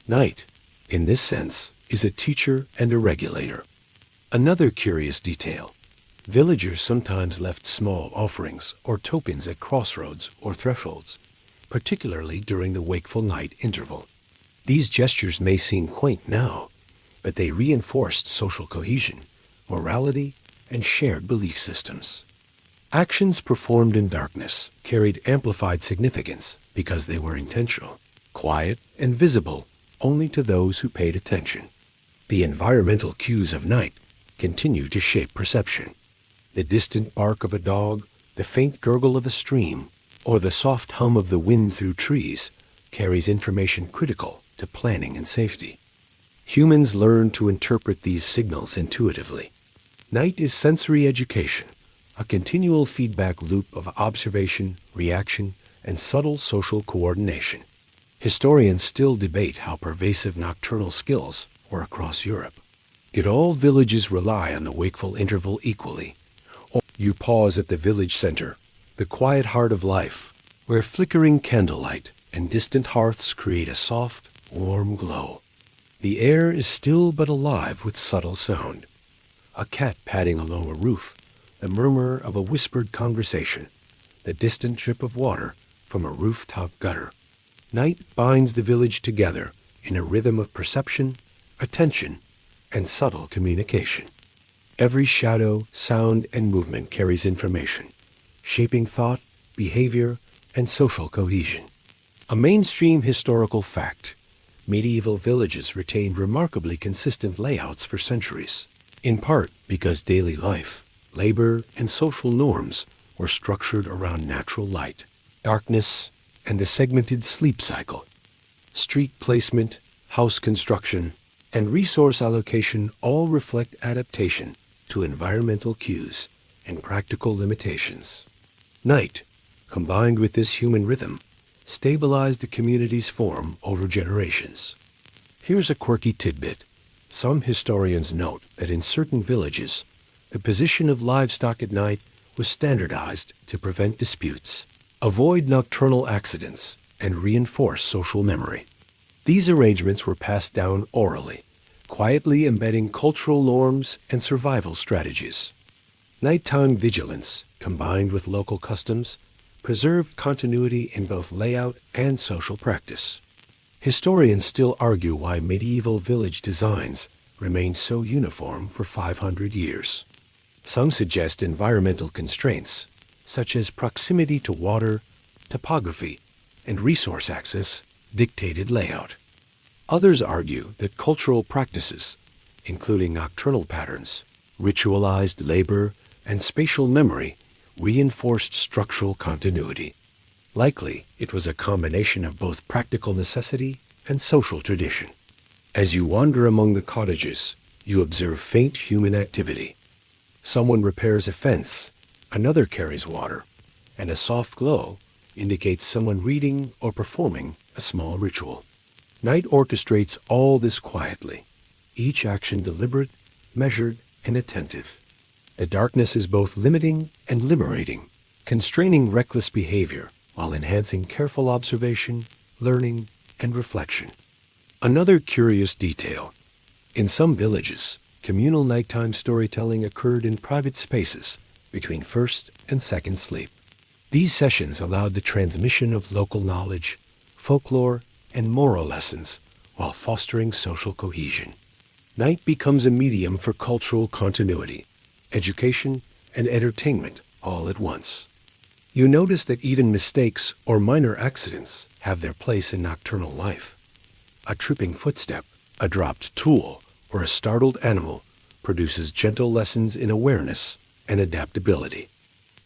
Night, in this sense, is a teacher and a regulator. Another curious detail: villagers sometimes left small offerings or tokens at crossroads or thresholds, particularly during the wakeful night interval. These gestures may seem quaint now, but they reinforced social cohesion, morality, and shared belief systems. Actions performed in darkness carried amplified significance because they were intentional, quiet, and visible only to those who paid attention. The environmental cues of night continue to shape perception. The distant bark of a dog, the faint gurgle of a stream, or the soft hum of the wind through trees carries information critical to planning and safety. Humans learn to interpret these signals intuitively. Night is sensory education, a continual feedback loop of observation, reaction, and subtle social coordination. Historians still debate how pervasive nocturnal skills were across Europe. Did all villages rely on the wakeful interval equally? Or you pause at the village center, the quiet heart of life, where flickering candlelight and distant hearths create a soft, warm glow. The air is still but alive with subtle sound. A cat padding along a roof, the murmur of a whispered conversation, the distant drip of water from a rooftop gutter. Night binds the village together in a rhythm of perception, attention, and subtle communication. Every shadow, sound, and movement carries information, shaping thought, behavior, and social cohesion. A mainstream historical fact: medieval villages retained remarkably consistent layouts for centuries, in part because daily life, labor, and social norms were structured around natural light, darkness, and the segmented sleep cycle. Street placement, house construction, and resource allocation all reflect adaptation to environmental cues and practical limitations. Night, combined with this human rhythm, stabilized the community's form over generations. Here's a quirky tidbit. Some historians note that in certain villages, the position of livestock at night was standardized to prevent disputes, avoid nocturnal accidents, and reinforce social memory. These arrangements were passed down orally, quietly embedding cultural norms and survival strategies. Nighttime vigilance, combined with local customs, preserved continuity in both layout and social practice. Historians still argue why medieval village designs remained so uniform for 500 years. Some suggest environmental constraints, such as proximity to water, topography, and resource access, dictated layout. Others argue that cultural practices, including nocturnal patterns, ritualized labor, and spatial memory, reinforced structural continuity. Likely, it was a combination of both practical necessity and social tradition. As you wander among the cottages, you observe faint human activity. Someone repairs a fence, another carries water, and a soft glow indicates someone reading or performing a small ritual. Night orchestrates all this quietly, each action deliberate, measured, and attentive. The darkness is both limiting and liberating, constraining reckless behavior while enhancing careful observation, learning, and reflection. Another curious detail. In some villages, communal nighttime storytelling occurred in private spaces between first and second sleep. These sessions allowed the transmission of local knowledge, folklore, and moral lessons while fostering social cohesion. Night becomes a medium for cultural continuity, education, and entertainment all at once. You notice that even mistakes or minor accidents have their place in nocturnal life. A tripping footstep, a dropped tool, or a startled animal produces gentle lessons in awareness and adaptability.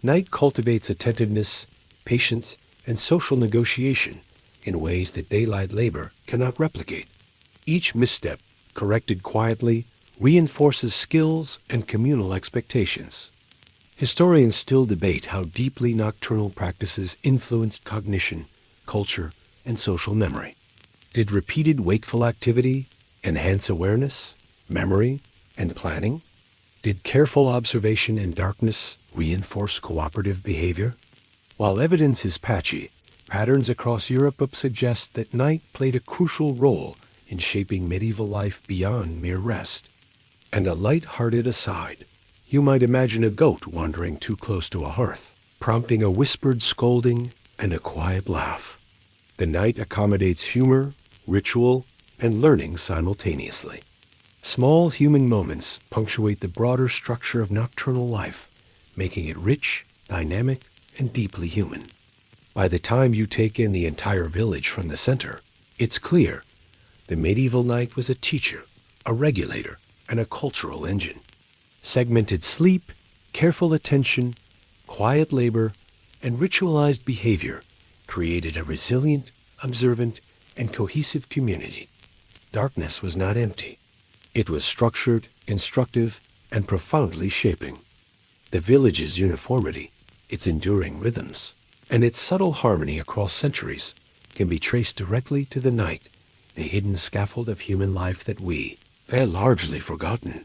Night cultivates attentiveness, patience, and social negotiation in ways that daylight labor cannot replicate. Each misstep, corrected quietly, reinforces skills and communal expectations. Historians still debate how deeply nocturnal practices influenced cognition, culture, and social memory. Did repeated wakeful activity enhance awareness, memory, and planning? Did careful observation in darkness reinforce cooperative behavior? While evidence is patchy, patterns across Europe suggest that night played a crucial role in shaping medieval life beyond mere rest. And a light-hearted aside, you might imagine a goat wandering too close to a hearth, prompting a whispered scolding and a quiet laugh. The night accommodates humor, ritual, and learning simultaneously. Small human moments punctuate the broader structure of nocturnal life, making it rich, dynamic, and deeply human. By the time you take in the entire village from the center, it's clear the medieval night was a teacher, a regulator, and a cultural engine. Segmented sleep, careful attention, quiet labor, and ritualized behavior created a resilient, observant, and cohesive community. Darkness was not empty. It was structured, instructive, and profoundly shaping. The village's uniformity, its enduring rhythms, and its subtle harmony across centuries can be traced directly to the night, the hidden scaffold of human life that we have largely forgotten.